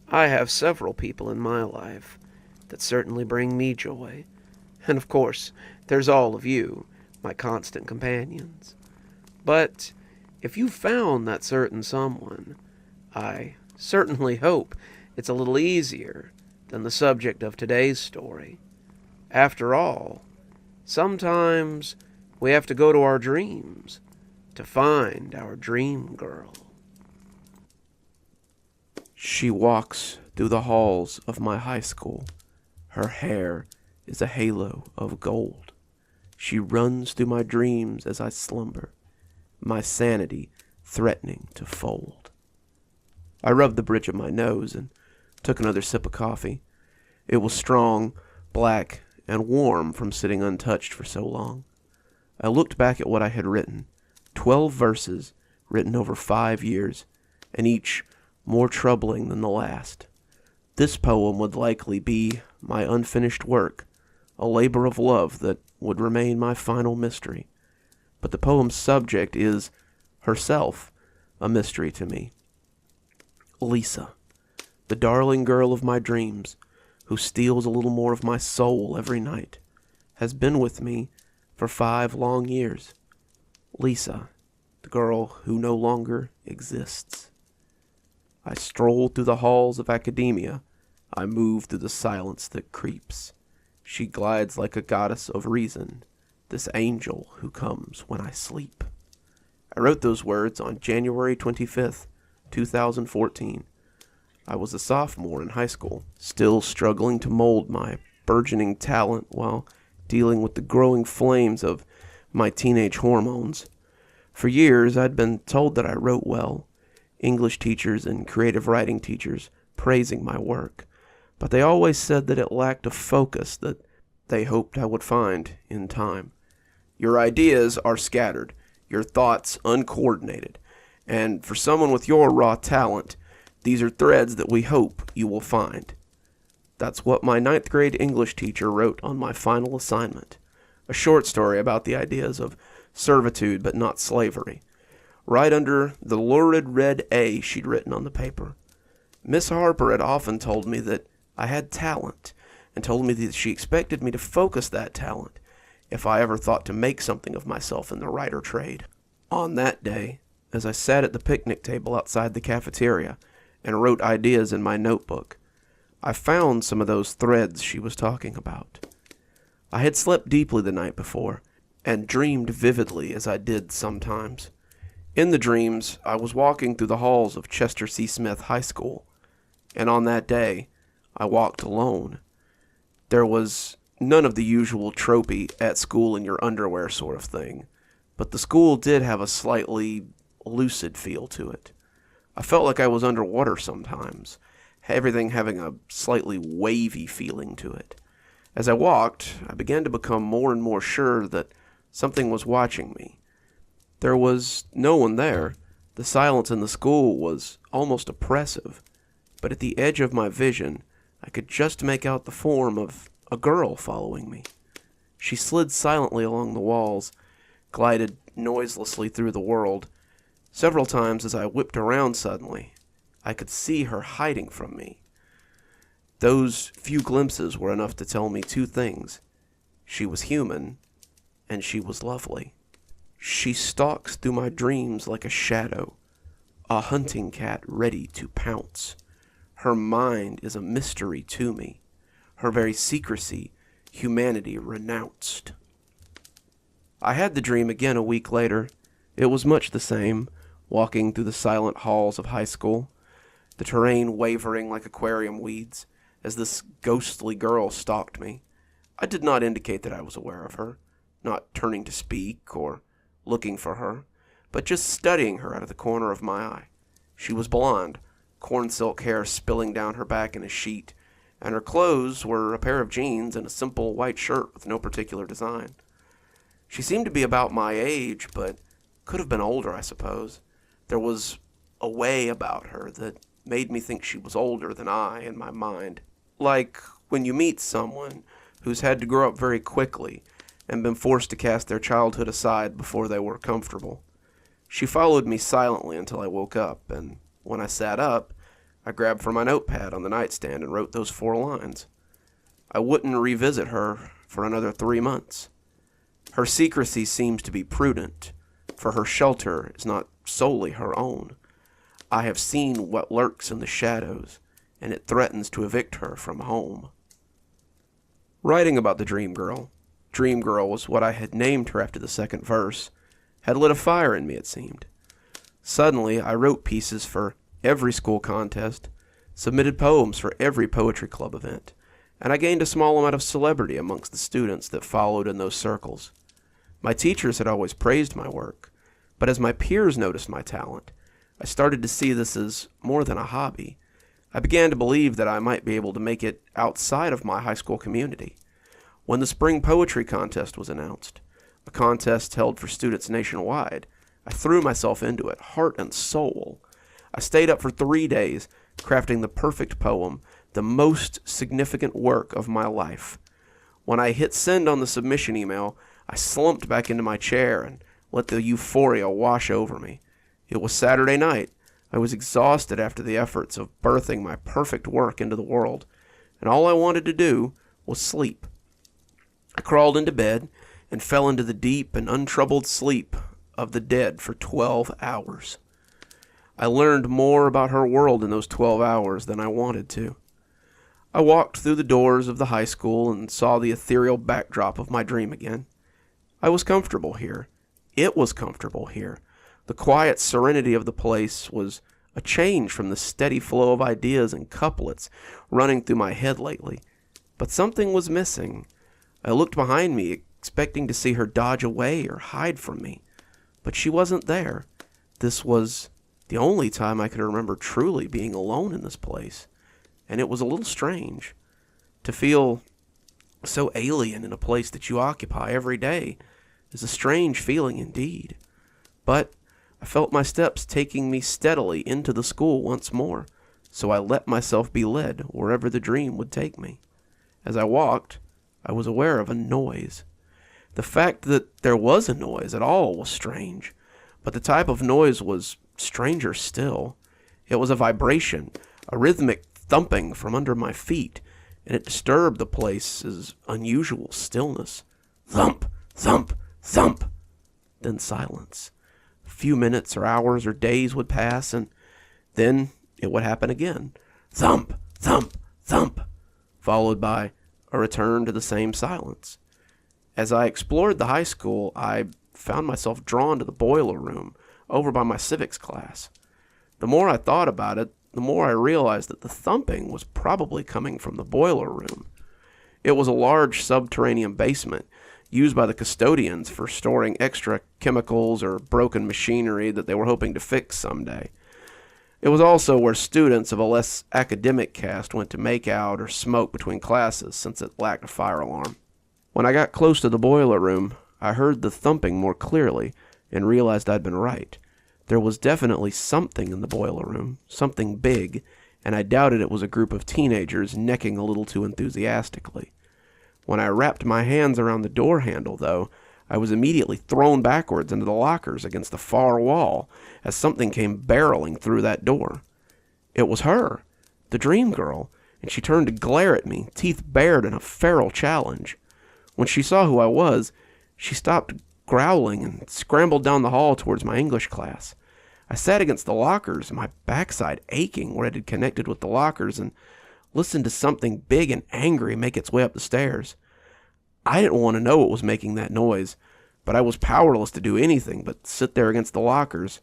S1: I have several people in my life that certainly bring me joy. And of course, there's all of you, my constant companions. But if you found that certain someone, I certainly hope It's a little easier than the subject of today's story. After all, sometimes we have to go to our dreams to find our dream girl. She walks through the halls of my high school. Her hair is a halo of gold. She runs through my dreams as I slumber, my sanity threatening to fold. I rubbed the bridge of my nose and took another sip of coffee. It was strong, black, and warm from sitting untouched for so long. I looked back at what I had written, 12 verses written over 5 years, and each more troubling than the last. This poem would likely be my unfinished work, a labor of love that would remain my final mystery. But the poem's subject is, herself, a mystery to me. Lisa, the darling girl of my dreams, who steals a little more of my soul every night, has been with me for 5 long years. Lisa, the girl who no longer exists. I stroll through the halls of academia. I move through the silence that creeps. She glides like a goddess of reason, this angel who comes when I sleep. I wrote those words on January 25th, 2014. I was a sophomore in high school, still struggling to mold my burgeoning talent while dealing with the growing flames of my teenage hormones. For years, I'd been told that I wrote well, English teachers and creative writing teachers praising my work, but they always said that it lacked a focus that they hoped I would find in time. Your ideas are scattered, your thoughts uncoordinated, and for someone with your raw talent, these are threads that we hope you will find. That's what my 9th grade English teacher wrote on my final assignment, a short story about the ideas of servitude but not slavery, right under the lurid red A she'd written on the paper. Miss Harper had often told me that I had talent, and told me that she expected me to focus that talent if I ever thought to make something of myself in the writer trade. On that day, as I sat at the picnic table outside the cafeteria and wrote ideas in my notebook, I found some of those threads she was talking about. I had slept deeply the night before, and dreamed vividly as I did sometimes. In the dreams, I was walking through the halls of Chester C. Smith High School, and on that day, I walked alone. There was none of the usual tropey at school in your underwear sort of thing, but the school did have a slightly lucid feel to it. I felt like I was underwater sometimes, everything having a slightly wavy feeling to it. As I walked, I began to become more and more sure that something was watching me. There was no one there. The silence in the school was almost oppressive, but at the edge of my vision, I could just make out the form of a girl following me. She slid silently along the walls, glided noiselessly through the world. Several times as I whipped around suddenly, I could see her hiding from me. Those few glimpses were enough to tell me 2 things. She was human, and she was lovely. She stalks through my dreams like a shadow, a hunting cat ready to pounce. Her mind is a mystery to me. Her very secrecy, humanity renounced. I had the dream again a week later. It was much the same, walking through the silent halls of high school, the terrain wavering like aquarium weeds, as this ghostly girl stalked me. I did not indicate that I was aware of her, not turning to speak or looking for her, but just studying her out of the corner of my eye. She was blonde, corn silk hair spilling down her back in a sheet, and her clothes were a pair of jeans and a simple white shirt with no particular design. She seemed to be about my age, but could have been older, I suppose. There was a way about her that made me think she was older than I in my mind. Like when you meet someone who's had to grow up very quickly and been forced to cast their childhood aside before they were comfortable. She followed me silently until I woke up, and when I sat up, I grabbed for my notepad on the nightstand and wrote those 4 lines. I wouldn't revisit her for another 3 months. Her secrecy seems to be prudent, for her shelter is not solely her own. I have seen what lurks in the shadows, and it threatens to evict her from home. Writing about the Dream Girl was what I had named her after the second verse, had lit a fire in me, it seemed. Suddenly, I wrote pieces for every school contest, submitted poems for every poetry club event, and I gained a small amount of celebrity amongst the students that followed in those circles. My teachers had always praised my work, but as my peers noticed my talent, I started to see this as more than a hobby. I began to believe that I might be able to make it outside of my high school community. When the spring poetry contest was announced, a contest held for students nationwide, I threw myself into it, heart and soul. I stayed up for 3 days, crafting the perfect poem, the most significant work of my life. When I hit send on the submission email, I slumped back into my chair and let the euphoria wash over me. It was Saturday night. I was exhausted after the efforts of birthing my perfect work into the world, and all I wanted to do was sleep. I crawled into bed and fell into the deep and untroubled sleep of the dead for 12 hours. I learned more about her world in those 12 hours than I wanted to. I walked through the doors of the high school and saw the ethereal backdrop of my dream again. I was comfortable here. It was comfortable here. The quiet serenity of the place was a change from the steady flow of ideas and couplets running through my head lately. But something was missing. I looked behind me, expecting to see her dodge away or hide from me. But she wasn't there. This was the only time I could remember truly being alone in this place. And it was a little strange. To feel so alien in a place that you occupy every day is a strange feeling indeed. But I felt my steps taking me steadily into the school once more, so I let myself be led wherever the dream would take me. As I walked, I was aware of a noise. The fact that there was a noise at all was strange, but the type of noise was stranger still. It was a vibration, a rhythmic thumping from under my feet, and it disturbed the place's unusual stillness. Thump, thump, thump. Then silence. A few minutes or hours or days would pass, and then it would happen again. Thump, thump, thump, followed by a return to the same silence. As I explored the high school, I found myself drawn to the boiler room over by my civics class. The more I thought about it, the more I realized that the thumping was probably coming from the boiler room. It was a large subterranean basement used by the custodians for storing extra chemicals or broken machinery that they were hoping to fix someday. It was also where students of a less academic cast went to make out or smoke between classes, since it lacked a fire alarm. When I got close to the boiler room, I heard the thumping more clearly and realized I'd been right. There was definitely something in the boiler room, something big, and I doubted it was a group of teenagers necking a little too enthusiastically. When I wrapped my hands around the door handle, though, I was immediately thrown backwards into the lockers against the far wall as something came barreling through that door. It was her, the dream girl, and she turned to glare at me, teeth bared in a feral challenge. When she saw who I was, she stopped growling and scrambled down the hall towards my English class. I sat against the lockers, my backside aching where it had connected with the lockers, and listened to something big and angry make its way up the stairs. I didn't want to know what was making that noise, but I was powerless to do anything but sit there against the lockers.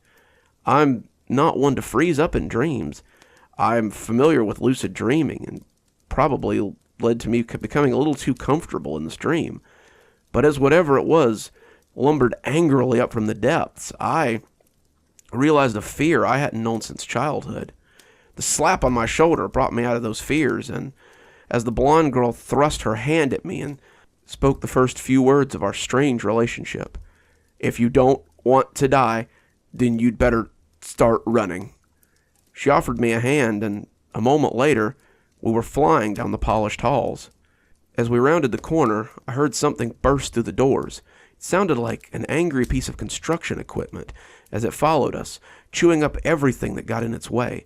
S1: I'm not one to freeze up in dreams. I'm familiar with lucid dreaming, and probably led to me becoming a little too comfortable in this dream. But as whatever it was lumbered angrily up from the depths, I realized a fear I hadn't known since childhood. The slap on my shoulder brought me out of those fears, and as the blonde girl thrust her hand at me and spoke the first few words of our strange relationship, "If you don't want to die, then you'd better start running." She offered me a hand, and a moment later, we were flying down the polished halls. As we rounded the corner, I heard something burst through the doors. It sounded like an angry piece of construction equipment as it followed us, chewing up everything that got in its way.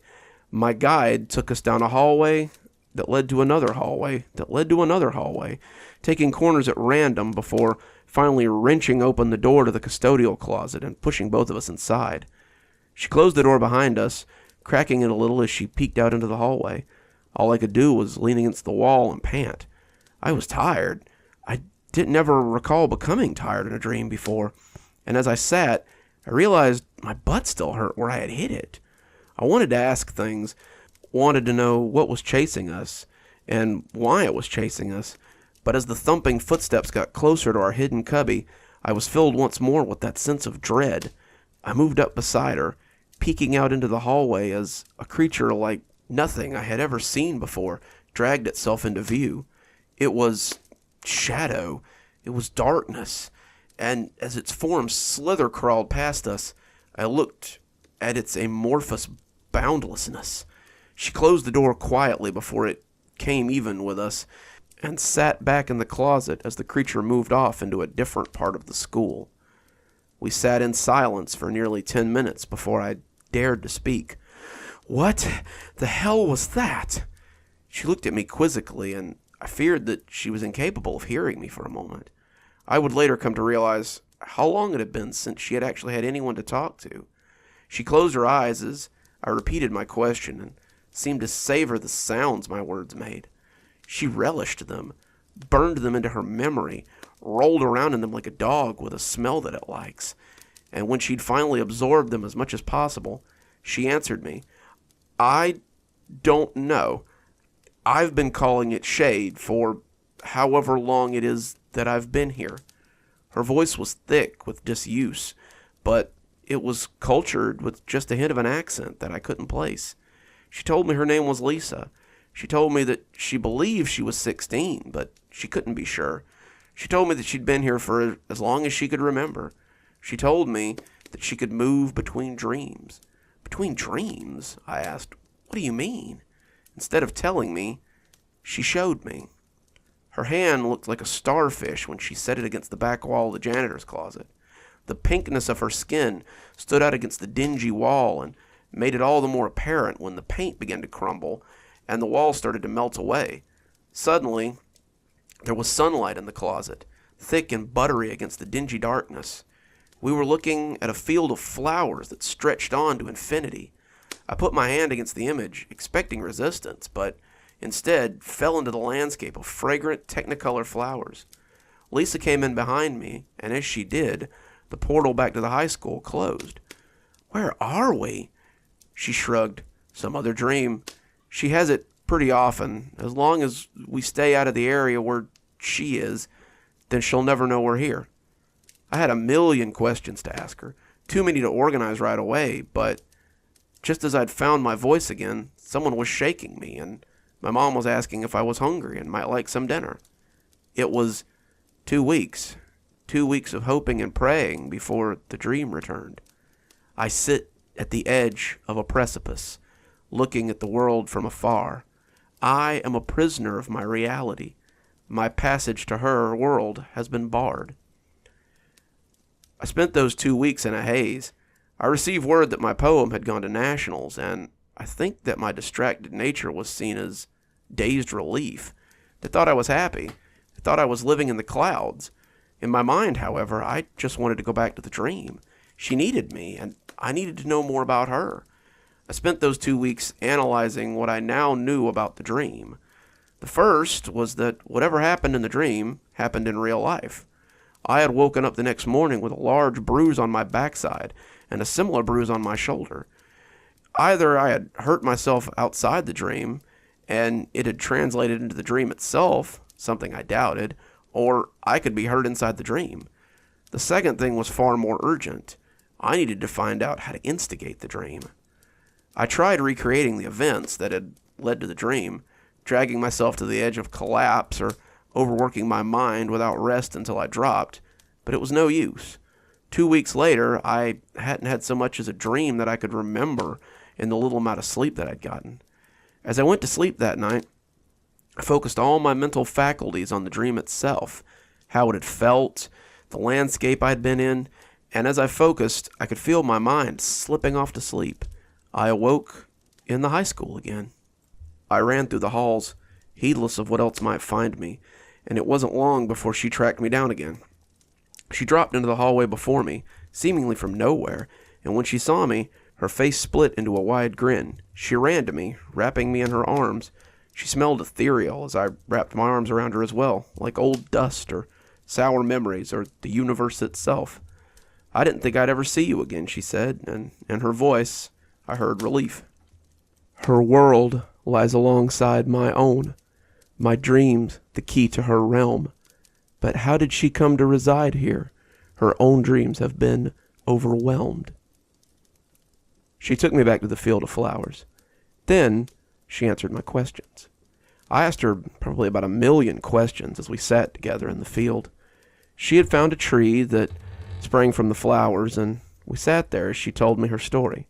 S1: My guide took us down a hallway that led to another hallway that led to another hallway, taking corners at random before finally wrenching open the door to the custodial closet and pushing both of us inside. She closed the door behind us, cracking it a little as she peeked out into the hallway. All I could do was lean against the wall and pant. I was tired. I didn't ever recall becoming tired in a dream before, and as I sat, I realized my butt still hurt where I had hit it. I wanted to ask things, wanted to know what was chasing us, and why it was chasing us, but as the thumping footsteps got closer to our hidden cubby, I was filled once more with that sense of dread. I moved up beside her, peeking out into the hallway as a creature like nothing I had ever seen before dragged itself into view. It was shadow. It was darkness. And as its form slither crawled past us, I looked at its amorphous boundlessness. She closed the door quietly before it came even with us, and sat back in the closet as the creature moved off into a different part of the school. We sat in silence for nearly 10 minutes before I dared to speak. "What the hell was that?" She looked at me quizzically, and I feared that she was incapable of hearing me for a moment. I would later come to realize how long it had been since she had actually had anyone to talk to. She closed her eyes as I repeated my question and seemed to savor the sounds my words made. She relished them, burned them into her memory, rolled around in them like a dog with a smell that it likes. And when she'd finally absorbed them as much as possible, she answered me, "I don't know. I've been calling it shade for however long it is that I've been here." Her voice was thick with disuse, but it was cultured with just a hint of an accent that I couldn't place. She told me her name was Lisa. She told me that she believed she was 16, but she couldn't be sure. She told me that she'd been here for as long as she could remember. She told me that she could move between dreams. "Between dreams?" I asked. "What do you mean?" Instead of telling me, she showed me. Her hand looked like a starfish when she set it against the back wall of the janitor's closet. The pinkness of her skin stood out against the dingy wall and made it all the more apparent when the paint began to crumble and the wall started to melt away. Suddenly, there was sunlight in the closet, thick and buttery against the dingy darkness. We were looking at a field of flowers that stretched on to infinity. I put my hand against the image, expecting resistance, but instead fell into the landscape of fragrant technicolor flowers. Lisa came in behind me, and as she did, the portal back to the high school closed. "Where are we?" She shrugged. "Some other dream. She has it pretty often. As long as we stay out of the area where she is, then she'll never know we're here." I had a million questions to ask her, too many to organize right away, but just as I'd found my voice again, someone was shaking me, and my mom was asking if I was hungry and might like some dinner. It was 2 weeks, 2 weeks of hoping and praying before the dream returned. I sit at the edge of a precipice, looking at the world from afar. I am a prisoner of my reality. My passage to her world has been barred. I spent those 2 weeks in a haze. I received word that my poem had gone to nationals, and I think that my distracted nature was seen as dazed relief. They thought I was happy. They thought I was living in the clouds. In my mind, however, I just wanted to go back to the dream. She needed me, and I needed to know more about her. I spent those 2 weeks analyzing what I now knew about the dream. The first was that whatever happened in the dream happened in real life. I had woken up the next morning with a large bruise on my backside and a similar bruise on my shoulder. Either I had hurt myself outside the dream, and it had translated into the dream itself, something I doubted, or I could be hurt inside the dream. The second thing was far more urgent. I needed to find out how to instigate the dream. I tried recreating the events that had led to the dream, dragging myself to the edge of collapse or overworking my mind without rest until I dropped, but it was no use. 2 weeks later, I hadn't had so much as a dream that I could remember in the little amount of sleep that I'd gotten. As I went to sleep that night, I focused all my mental faculties on the dream itself, how it had felt, the landscape I'd been in, and as I focused, I could feel my mind slipping off to sleep. I awoke in the high school again. I ran through the halls, heedless of what else might find me, and it wasn't long before she tracked me down again. She dropped into the hallway before me, seemingly from nowhere, and when she saw me, her face split into a wide grin. She ran to me, wrapping me in her arms. She smelled ethereal as I wrapped my arms around her as well, like old dust or sour memories or the universe itself. I didn't think I'd ever see you again, she said, and in her voice I heard relief. Her world lies alongside my own, my dreams the key to her realm. But how did she come to reside here? Her own dreams have been overwhelmed. She took me back to the field of flowers. Then she answered my questions. I asked her probably about 1,000,000 questions as we sat together in the field. She had found a tree that sprang from the flowers, and we sat there as she told me her story.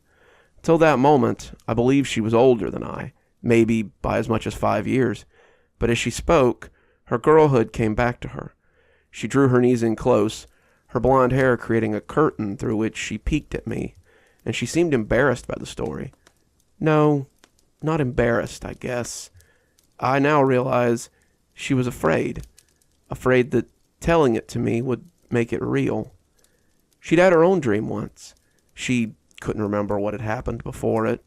S1: Till that moment, I believed she was older than I, maybe by as much as 5 years. But as she spoke, her girlhood came back to her. She drew her knees in close, her blonde hair creating a curtain through which she peeked at me, and she seemed embarrassed by the story. No, not embarrassed, I guess. I now realize she was afraid that telling it to me would make it real. She'd had her own dream once. She couldn't remember what had happened before it,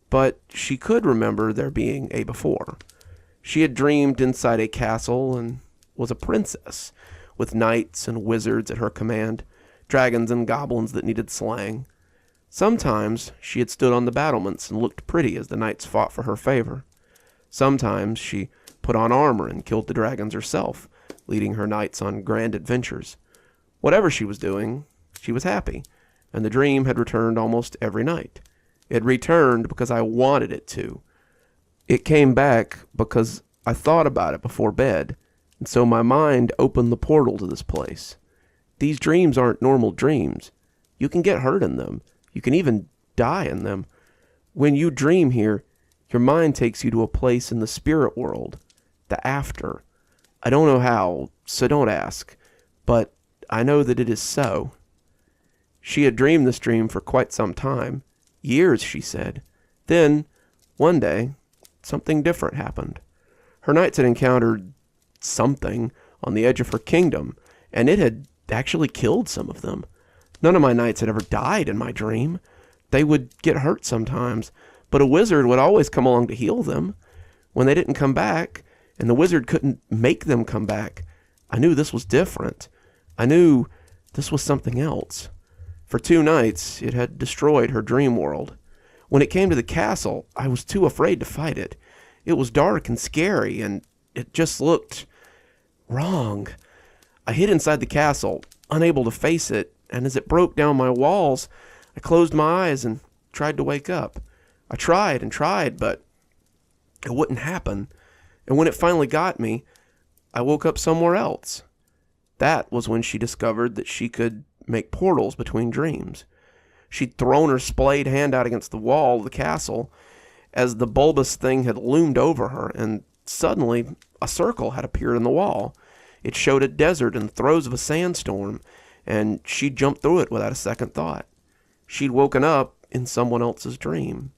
S1: but she could remember there being a before. She had dreamed inside a castle and was a princess, with knights and wizards at her command, dragons and goblins that needed slaying. Sometimes she had stood on the battlements and looked pretty as the knights fought for her favor. Sometimes she put on armor and killed the dragons herself, leading her knights on grand adventures. Whatever she was doing, she was happy, and the dream had returned almost every night. It returned because I wanted it to. It came back because I thought about it before bed, and so my mind opened the portal to this place. These dreams aren't normal dreams. You can get hurt in them. You can even die in them. When you dream here, your mind takes you to a place in the spirit world, the after. I don't know how, so don't ask, but I know that it is so. She had dreamed this dream for quite some time. Years, she said. Then, one day, something different happened. Her knights had encountered something on the edge of her kingdom, and it had actually killed some of them. None of my knights had ever died in my dream. They would get hurt sometimes, but a wizard would always come along to heal them. When they didn't come back, and the wizard couldn't make them come back, I knew this was different. I knew this was something else. For 2 nights, it had destroyed her dream world. When it came to the castle, I was too afraid to fight it. It was dark and scary, and it just looked wrong. I hid inside the castle, unable to face it, and as it broke down my walls, I closed my eyes and tried to wake up. I tried and tried, but it wouldn't happen. And when it finally got me, I woke up somewhere else. That was when she discovered that she could make portals between dreams. She'd thrown her splayed hand out against the wall of the castle as the bulbous thing had loomed over her, and suddenly a circle had appeared in the wall. It showed a desert in the throes of a sandstorm, and she jumped through it without a second thought. She'd woken up in someone else's dream.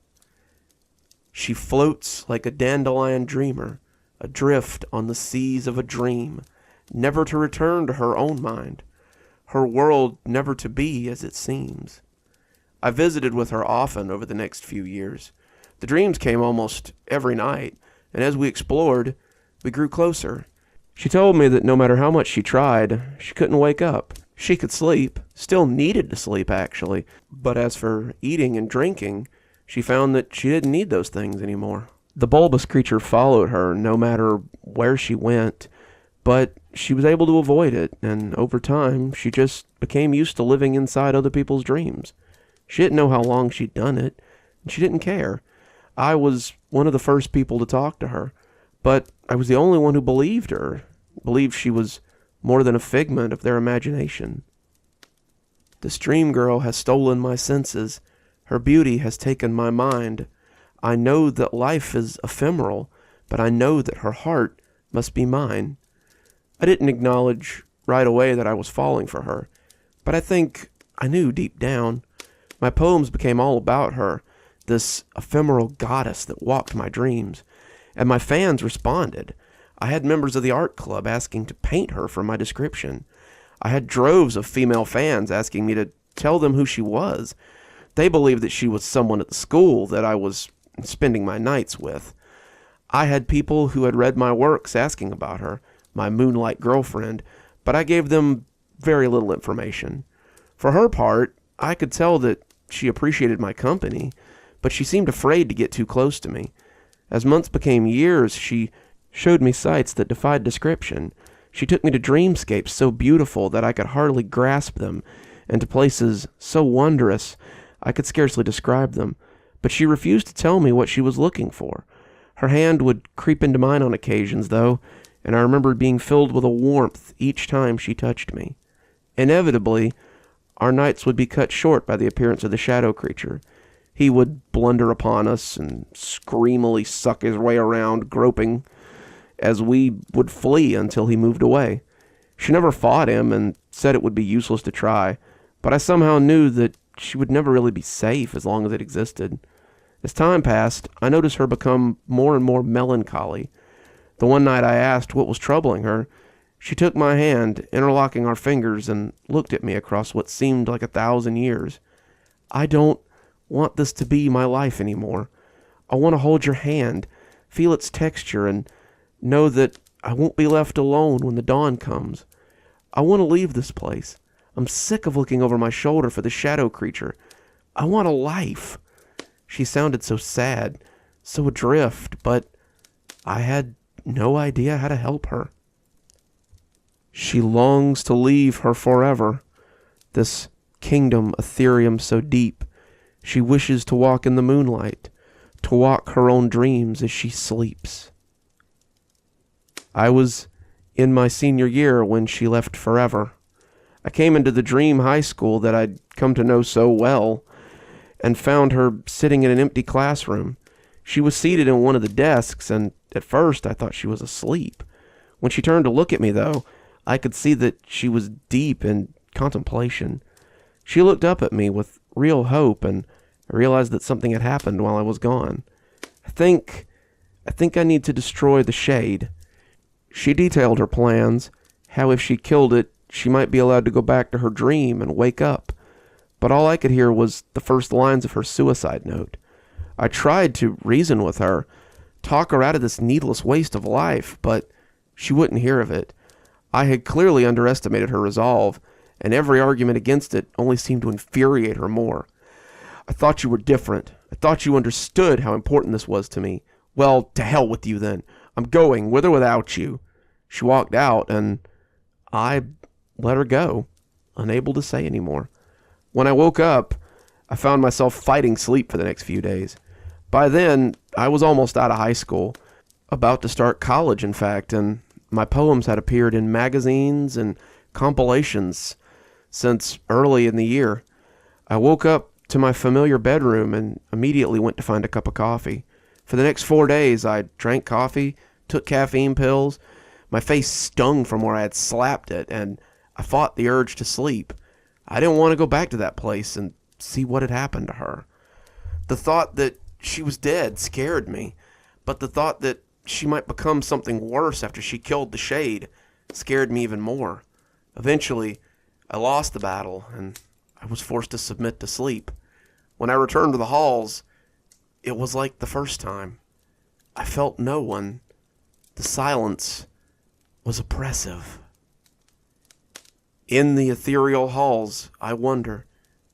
S1: She floats like a dandelion dreamer, adrift on the seas of a dream, never to return to her own mind, her world never to be as it seems. I visited with her often over the next few years. The dreams came almost every night, and as we explored, we grew closer. She told me that no matter how much she tried, she couldn't wake up. She could sleep, still needed to sleep actually, but as for eating and drinking, she found that she didn't need those things anymore. The bulbous creature followed her no matter where she went, but she was able to avoid it, and over time, she just became used to living inside other people's dreams. She didn't know how long she'd done it, and she didn't care. I was one of the first people to talk to her, but I was the only one who believed her, believed she was more than a figment of their imagination. This dream girl has stolen my senses. Her beauty has taken my mind. I know that life is ephemeral, but I know that her heart must be mine. I didn't acknowledge right away that I was falling for her, but I think I knew deep down. My poems became all about her, this ephemeral goddess that walked my dreams, and my fans responded. I had members of the art club asking to paint her for my description. I had droves of female fans asking me to tell them who she was. They believed that she was someone at the school that I was spending my nights with. I had people who had read my works asking about her, my moonlight girlfriend, but I gave them very little information. For her part, I could tell that she appreciated my company, but she seemed afraid to get too close to me. As months became years, she showed me sights that defied description. She took me to dreamscapes so beautiful that I could hardly grasp them, and to places so wondrous I could scarcely describe them. But she refused to tell me what she was looking for. Her hand would creep into mine on occasions, though, and I remembered being filled with a warmth each time she touched me. Inevitably, our nights would be cut short by the appearance of the shadow creature. He would blunder upon us and screamily suck his way around, groping, as we would flee until he moved away. She never fought him and said it would be useless to try, but I somehow knew that she would never really be safe as long as it existed. As time passed, I noticed her become more and more melancholy. The one night I asked what was troubling her, she took my hand, interlocking our fingers, and looked at me across what seemed like 1,000 years. "I don't want this to be my life anymore. I want to hold your hand, feel its texture, and know that I won't be left alone when the dawn comes. I want to leave this place. I'm sick of looking over my shoulder for the shadow creature. I want a life." She sounded so sad, so adrift, but I had no idea how to help her. She longs to leave her forever, this kingdom ethereum so deep. She wishes to walk in the moonlight, to walk her own dreams as she sleeps. I was in my senior year when she left forever. I came into the dream high school that I'd come to know so well, and found her sitting in an empty classroom. She was seated in one of the desks, and at first I thought she was asleep. When she turned to look at me, though, I could see that she was deep in contemplation. She looked up at me with real hope, and I realized that something had happened while I was gone. I think I need to destroy the shade. She detailed her plans, how if she killed it, she might be allowed to go back to her dream and wake up. But all I could hear was the first lines of her suicide note. I tried to reason with her, talk her out of this needless waste of life, but she wouldn't hear of it. I had clearly underestimated her resolve, and every argument against it only seemed to infuriate her more. "I thought you were different. I thought you understood how important this was to me. Well, to hell with you then. I'm going, with or without you." She walked out, and I let her go, unable to say any more. When I woke up, I found myself fighting sleep for the next few days. By then, I was almost out of high school, about to start college, in fact, and my poems had appeared in magazines and compilations since early in the year. I woke up to my familiar bedroom and immediately went to find a cup of coffee. For the next 4 days, I drank coffee, took caffeine pills. My face stung from where I had slapped it, and I fought the urge to sleep. I didn't want to go back to that place and see what had happened to her. The thought that she was dead scared me, but the thought that she might become something worse after she killed the shade scared me even more. Eventually, I lost the battle, and I was forced to submit to sleep. When I returned to the halls, it was like the first time. I felt no one. The silence was oppressive. In the ethereal halls, I wonder.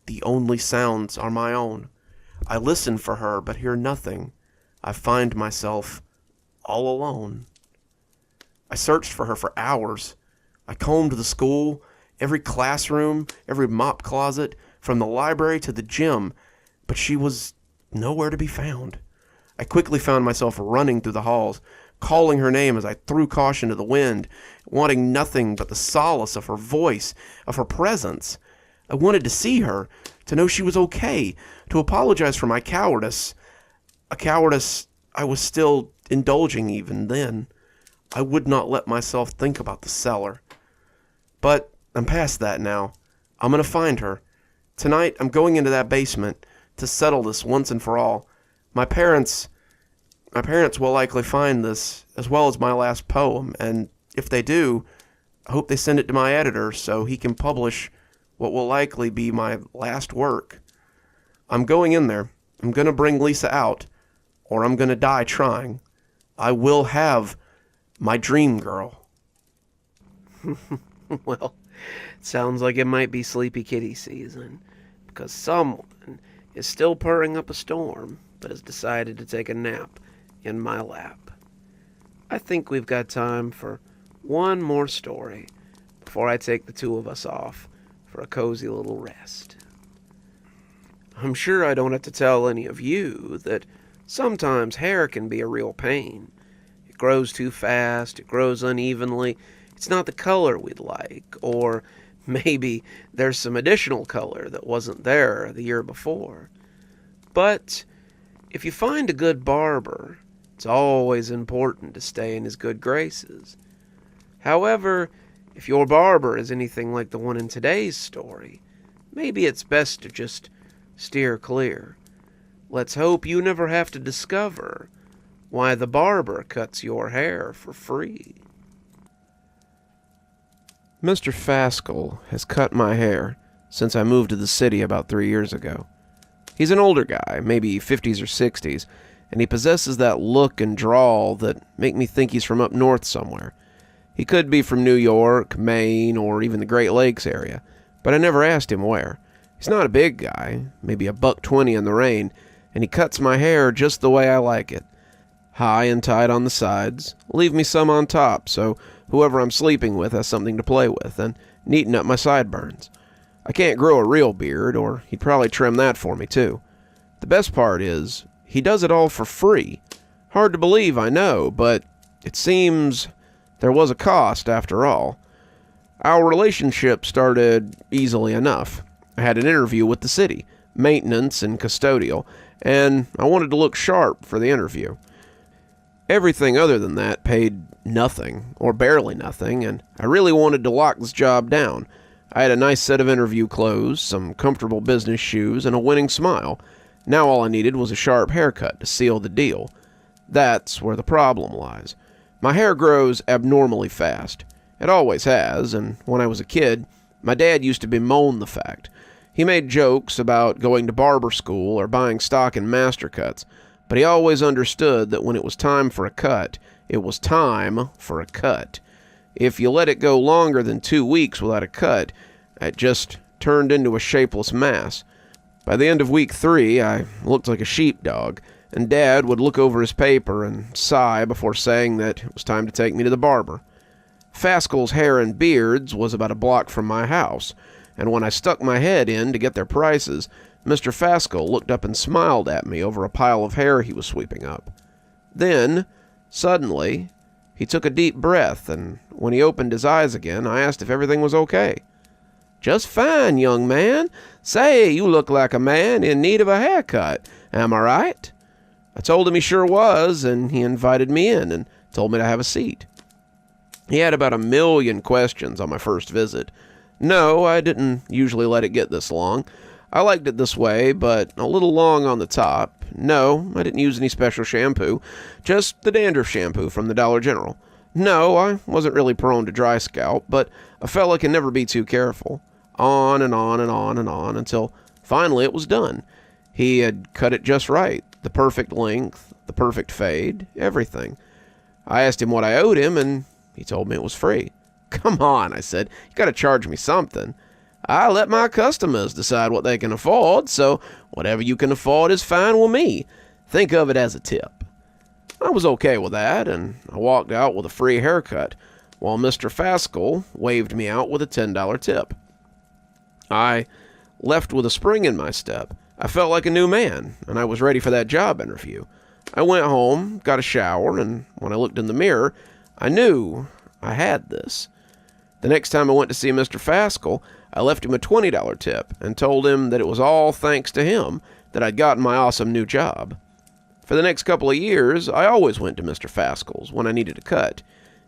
S1: The only sounds are my own. I listen for her, but hear nothing. I find myself all alone. I searched for her for hours. I combed the school, every classroom, every mop closet, from the library to the gym, but she was nowhere to be found. I quickly found myself running through the halls, calling her name as I threw caution to the wind, wanting nothing but the solace of her voice, of her presence. I wanted to see her, to know she was okay, to apologize for my cowardice, a cowardice I was still indulging even then. I would not let myself think about the cellar. But I'm past that now. I'm going to find her. Tonight, I'm going into that basement to settle this once and for all. My parents will likely find this, as well as my last poem, and if they do, I hope they send it to my editor so he can publish what will likely be my last work. I'm going in there. I'm going to bring Lisa out, or I'm going to die trying.
S2: I will have my dream girl.
S1: Well, it sounds like it might be sleepy kitty season, because someone is still purring up a storm, but has decided to take a nap in my lap. I think we've got time for one more story before I take the two of us off for a cozy little rest. I'm sure I don't have to tell any of you that sometimes hair can be a real pain. It grows too fast, it grows unevenly, it's not the color we'd like, or maybe there's some additional color that wasn't there the year before. But if you find a good barber, it's always important to stay in his good graces. However, if your barber is anything like the one in today's story, maybe it's best to just steer clear. Let's hope you never have to discover why the barber cuts your hair for free.
S2: Mr. Faskel has cut my hair since I moved to the city about 3 years ago. He's an older guy, maybe 50s or 60s, and he possesses that look and drawl that make me think he's from up north somewhere. He could be from New York, Maine, or even the Great Lakes area, but I never asked him where. He's not a big guy, maybe $1.20 in the rain, and he cuts my hair just the way I like it. High and tight on the sides, leave me some on top so whoever I'm sleeping with has something to play with, and neaten up my sideburns. I can't grow a real beard, or he'd probably trim that for me too. The best part is, he does it all for free. Hard to believe, I know, but it seems there was a cost after all. Our relationship started easily enough. I had an interview with the city, maintenance and custodial, and I wanted to look sharp for the interview. Everything other than that paid nothing, or barely nothing, and I really wanted to lock this job down. I had a nice set of interview clothes, some comfortable business shoes, and a winning smile. Now all I needed was a sharp haircut to seal the deal. That's where the problem lies. My hair grows abnormally fast. It always has, and when I was a kid, my dad used to bemoan the fact. He made jokes about going to barber school or buying stock in master cuts, but he always understood that when it was time for a cut, it was time for a cut. If you let it go longer than 2 weeks without a cut, it just turned into a shapeless mass. By the end of week 3, I looked like a sheepdog, and Dad would look over his paper and sigh before saying that it was time to take me to the barber. Faskel's Hair and Beards was about a block from my house, and when I stuck my head in to get their prices, Mr. Faskel looked up and smiled at me over a pile of hair he was sweeping up. Then, suddenly, he took a deep breath, and when he opened his eyes again, I asked if everything was okay. "Just fine, young man. Say, you look like a man in need of a haircut. Am I right?" I told him he sure was, and he invited me in and told me to have a seat. He had about 1,000,000 questions on my first visit. No, I didn't usually let it get this long. I liked it this way, but a little long on the top. No, I didn't use any special shampoo, just the dandruff shampoo from the Dollar General. No, I wasn't really prone to dry scalp, but a fella can never be too careful. On and on and on and on until finally it was done. He had cut it just right, the perfect length, the perfect fade, everything. I asked him what I owed him, and he told me it was free. "Come on," I said, "you gotta charge me something." "I let my customers decide what they can afford, so whatever you can afford is fine with me. Think of it as a tip." I was okay with that, and I walked out with a free haircut, while Mr. Faskel waved me out with a $10 tip. I left with a spring in my step. I felt like a new man, and I was ready for that job interview. I went home, got a shower, and when I looked in the mirror, I knew I had this. The next time I went to see Mr. Faskel, I left him a $20 tip and told him that it was all thanks to him that I'd gotten my awesome new job. For the next couple of years, I always went to Mr. Faskel's when I needed a cut.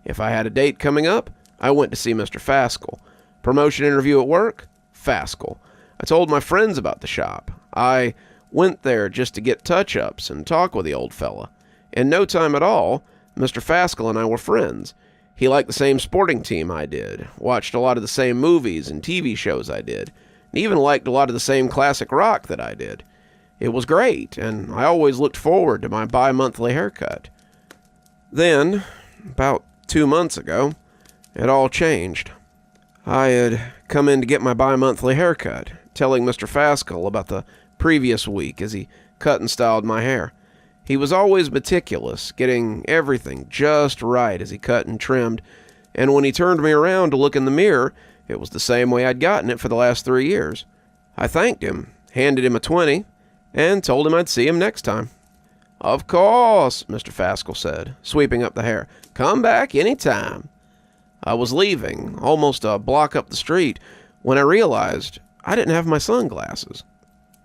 S2: If I had a date coming up, I went to see Mr. Faskel. Promotion interview at work? Faskel. I told my friends about the shop. I went there just to get touch-ups and talk with the old fella. In no time at all, Mr. Faskel and I were friends. He liked the same sporting team I did, watched a lot of the same movies and TV shows I did, and even liked a lot of the same classic rock that I did. It was great, and I always looked forward to my bi-monthly haircut. Then, about 2 months ago, it all changed. I had come in to get my bi-monthly haircut, telling Mr. Faskel about the previous week as he cut and styled my hair. He was always meticulous, getting everything just right as he cut and trimmed, and when he turned me around to look in the mirror, it was the same way I'd gotten it for the last 3 years. I thanked him, handed him a 20, and told him I'd see him next time. "Of course," Mr. Faskel said, sweeping up the hair. "Come back any time." I was leaving, almost a block up the street, when I realized I didn't have my sunglasses.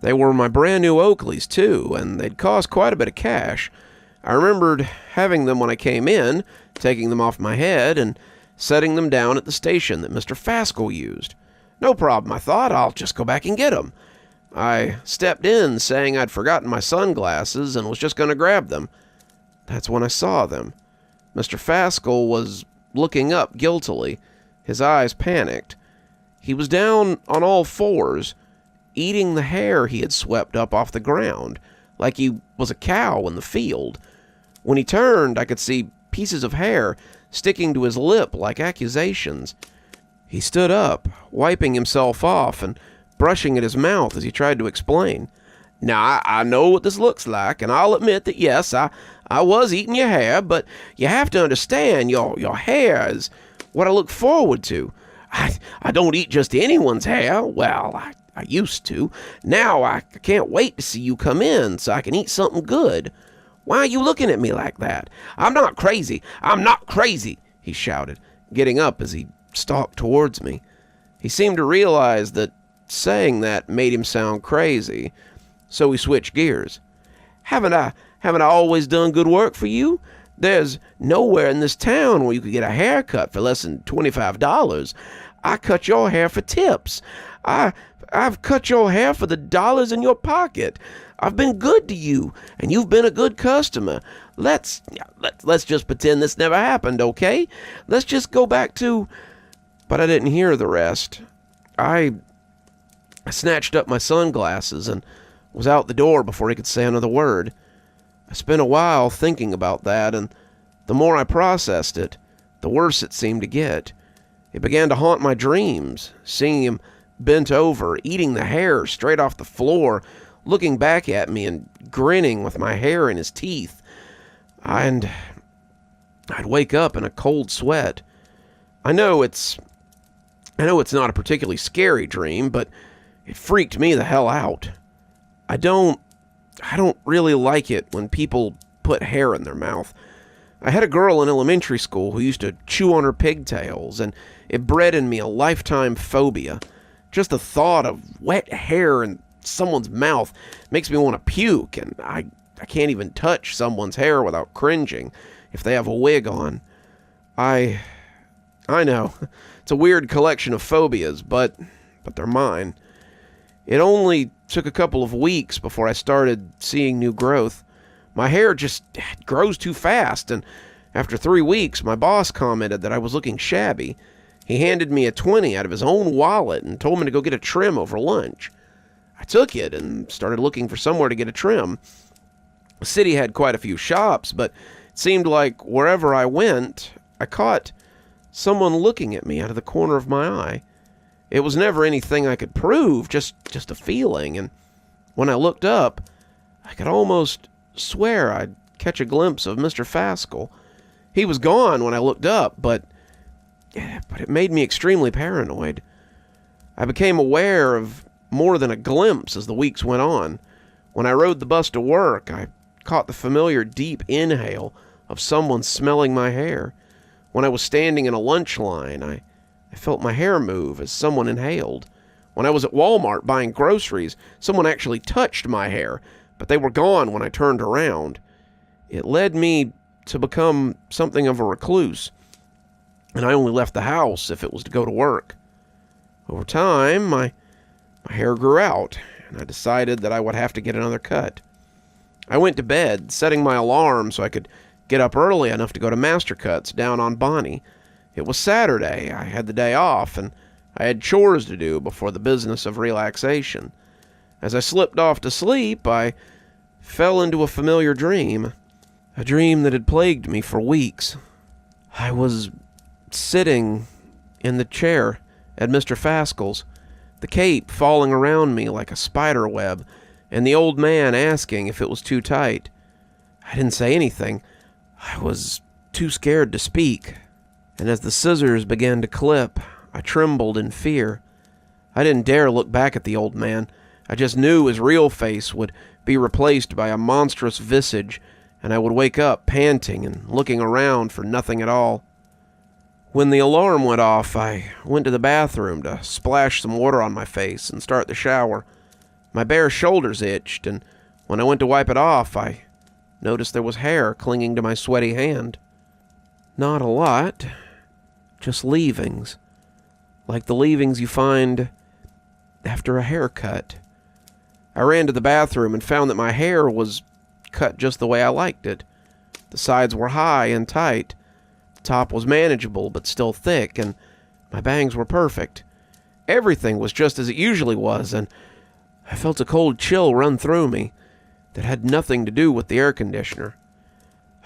S2: They were my brand new Oakleys, too, and they'd cost quite a bit of cash. I remembered having them when I came in, taking them off my head, and setting them down at the station that Mr. Faskel used. No problem, I thought. I'll just go back and get them. I stepped in, saying I'd forgotten my sunglasses and was just going to grab them. That's when I saw them. Mr. Faskel was looking up guiltily, his eyes panicked. He was down on all fours, eating the hair he had swept up off the ground, like he was a cow in the field. When he turned, I could see pieces of hair sticking to his lip like accusations. He stood up, wiping himself off and brushing at his mouth as he tried to explain. "Now, I know what this looks like, and I'll admit that, yes, I was eating your hair, but you have to understand your hair is what I look forward to. I don't eat just anyone's hair. Well, I used to. Now I can't wait to see you come in so I can eat something good. Why are you looking at me like that? I'm not crazy. I'm not crazy," he shouted, getting up as he stalked towards me. He seemed to realize that saying that made him sound crazy, so he switched gears. Haven't I always done good work for you? There's nowhere in this town where you could get a haircut for less than $25. I cut your hair for tips. I've cut your hair for the dollars in your pocket. I've been good to you, and you've been a good customer. Let's just pretend this never happened, okay? Let's just go back to... But I didn't hear the rest. I snatched up my sunglasses and was out the door before he could say another word. I spent a while thinking about that, and the more I processed it, the worse it seemed to get. It began to haunt my dreams, seeing him bent over, eating the hair straight off the floor, looking back at me and grinning with my hair in his teeth. And I'd wake up in a cold sweat. I know it's not a particularly scary dream, but it freaked me the hell out. I don't really like it when people put hair in their mouth. I had a girl in elementary school who used to chew on her pigtails, and it bred in me a lifetime phobia. Just the thought of wet hair in someone's mouth makes me want to puke, and I can't even touch someone's hair without cringing if they have a wig on. I know, it's a weird collection of phobias, but they're mine. It only took a couple of weeks before I started seeing new growth. My hair just grows too fast, and after 3 weeks, my boss commented that I was looking shabby. He handed me a 20 out of his own wallet and told me to go get a trim over lunch. I took it and started looking for somewhere to get a trim. The city had quite a few shops, but it seemed like wherever I went, I caught someone looking at me out of the corner of my eye. It was never anything I could prove, just a feeling, and when I looked up, I could almost swear I'd catch a glimpse of Mr. Faskel. He was gone when I looked up, but it made me extremely paranoid. I became aware of more than a glimpse as the weeks went on. When I rode the bus to work, I caught the familiar deep inhale of someone smelling my hair. When I was standing in a lunch line, I felt my hair move as someone inhaled. When I was at Walmart buying groceries, someone actually touched my hair, but they were gone when I turned around. It led me to become something of a recluse, and I only left the house if it was to go to work. Over time, my hair grew out, and I decided that I would have to get another cut. I went to bed, setting my alarm so I could get up early enough to go to Master Cuts down on Bonnie. It was Saturday. I had the day off, and I had chores to do before the business of relaxation. As I slipped off to sleep, I fell into a familiar dream.
S1: A dream that had plagued me for weeks. I was sitting in the chair at Mr. Faskel's, the cape falling around me like a spider web, and the old man asking if it was too tight. I didn't say anything. I was too scared to speak. And as the scissors began to clip, I trembled in fear. I didn't dare look back at the old man. I just knew his real face would be replaced by a monstrous visage, and I would wake up panting and looking around for nothing at all. When the alarm went off, I went to the bathroom to splash some water on my face and start the shower. My bare shoulders itched, and when I went to wipe it off, I noticed there was hair clinging to my sweaty hand. Not a lot, just leavings, like the leavings you find after a haircut. I ran to the bathroom and found that my hair was cut just the way I liked it. The sides were high and tight. The top was manageable but still thick, and my bangs were perfect. Everything was just as it usually was, and I felt a cold chill run through me that had nothing to do with the air conditioner.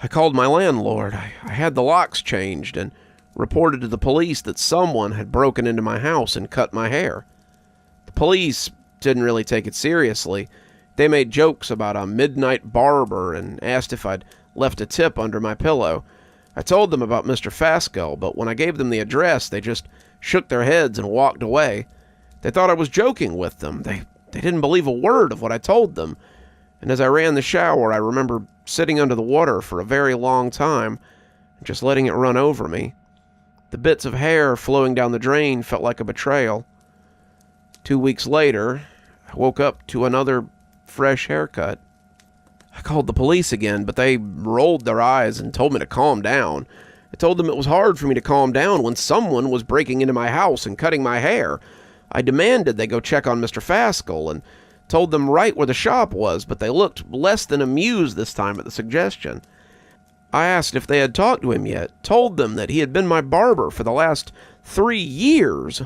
S1: I called my landlord. I had the locks changed and reported to the police that someone had broken into my house and cut my hair. The police didn't really take it seriously. They made jokes about a midnight barber and asked if I'd left a tip under my pillow. I told them about Mr. Faskel, but when I gave them the address, they just shook their heads and walked away. They thought I was joking with them. They didn't believe a word of what I told them. And as I ran the shower, I remember sitting under the water for a very long time and just letting it run over me. The bits of hair flowing down the drain felt like a betrayal. 2 weeks later, I woke up to another fresh haircut. I called the police again, but they rolled their eyes and told me to calm down. I told them it was hard for me to calm down when someone was breaking into my house and cutting my hair. I demanded they go check on Mr. Faskel and told them right where the shop was, but they looked less than amused this time at the suggestion. I asked if they had talked to him yet, told them that he had been my barber for the last 3 years,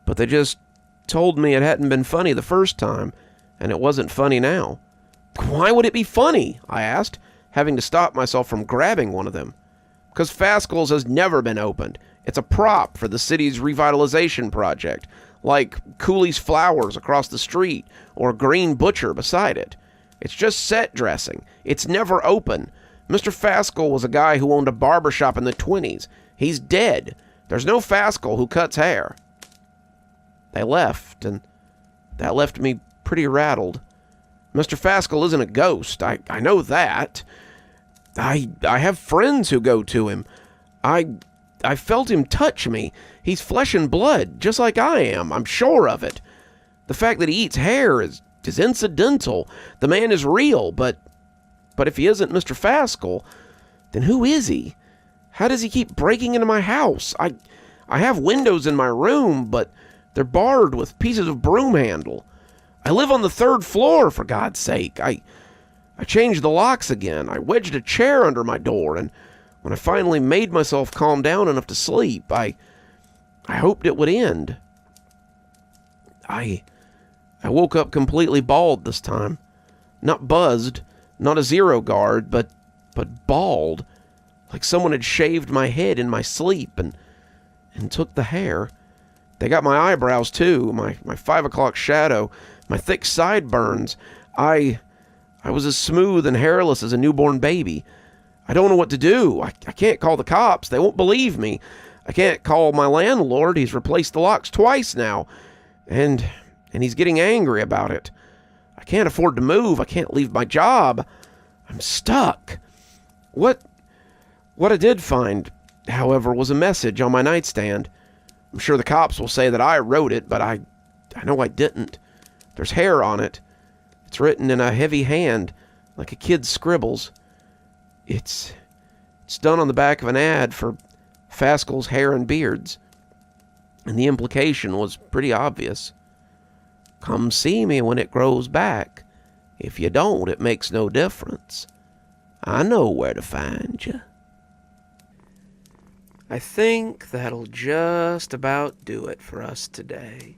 S1: but they just told me it hadn't been funny the first time, and it wasn't funny now. Why would it be funny? I asked, having to stop myself from grabbing one of them. Because Faskel's has never been opened. It's a prop for the city's revitalization project, like Cooley's Flowers across the street or Green Butcher beside it. It's just set dressing. It's never open. Mr. Faskel was a guy who owned a barbershop in the 1920s. He's dead. There's no Faskel who cuts hair. They left, and that left me pretty rattled. Mr. Faskel isn't a ghost. I know that. I have friends who go to him. I felt him touch me. He's flesh and blood, just like I am. I'm sure of it. The fact that he eats hair is incidental. The man is real, but if he isn't Mr. Faskel, then who is he? How does he keep breaking into my house? I have windows in my room, but they're barred with pieces of broom handle. I live on the 3rd floor, for God's sake. I changed the locks again. I wedged a chair under my door, and when I finally made myself calm down enough to sleep, I hoped it would end. I woke up completely bald this time. Not buzzed, not a zero guard, but bald. Like someone had shaved my head in my sleep and took the hair. They got my eyebrows too, my 5 o'clock shadow, my thick sideburns. I was as smooth and hairless as a newborn baby. I don't know what to do. I can't call the cops. They won't believe me. I can't call my landlord. He's replaced the locks twice now. And he's getting angry about it. I can't afford to move. I can't leave my job. I'm stuck. What I did find, however, was a message on my nightstand. I'm sure the cops will say that I wrote it, but I know I didn't. There's hair on it. It's written in a heavy hand, like a kid's scribbles. It's done on the back of an ad for Faskel's Hair and Beards. And the implication was pretty obvious. Come see me when it grows back. If you don't, it makes no difference. I know where to find you. I think that'll just about do it for us today.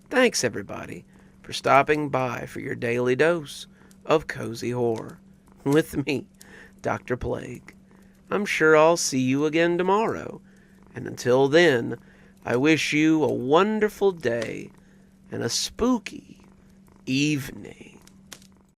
S1: Thanks, everybody, for stopping by for your daily dose of cozy horror with me, Dr. Plague. I'm sure I'll see you again tomorrow, and until then, I wish you a wonderful day and a spooky evening.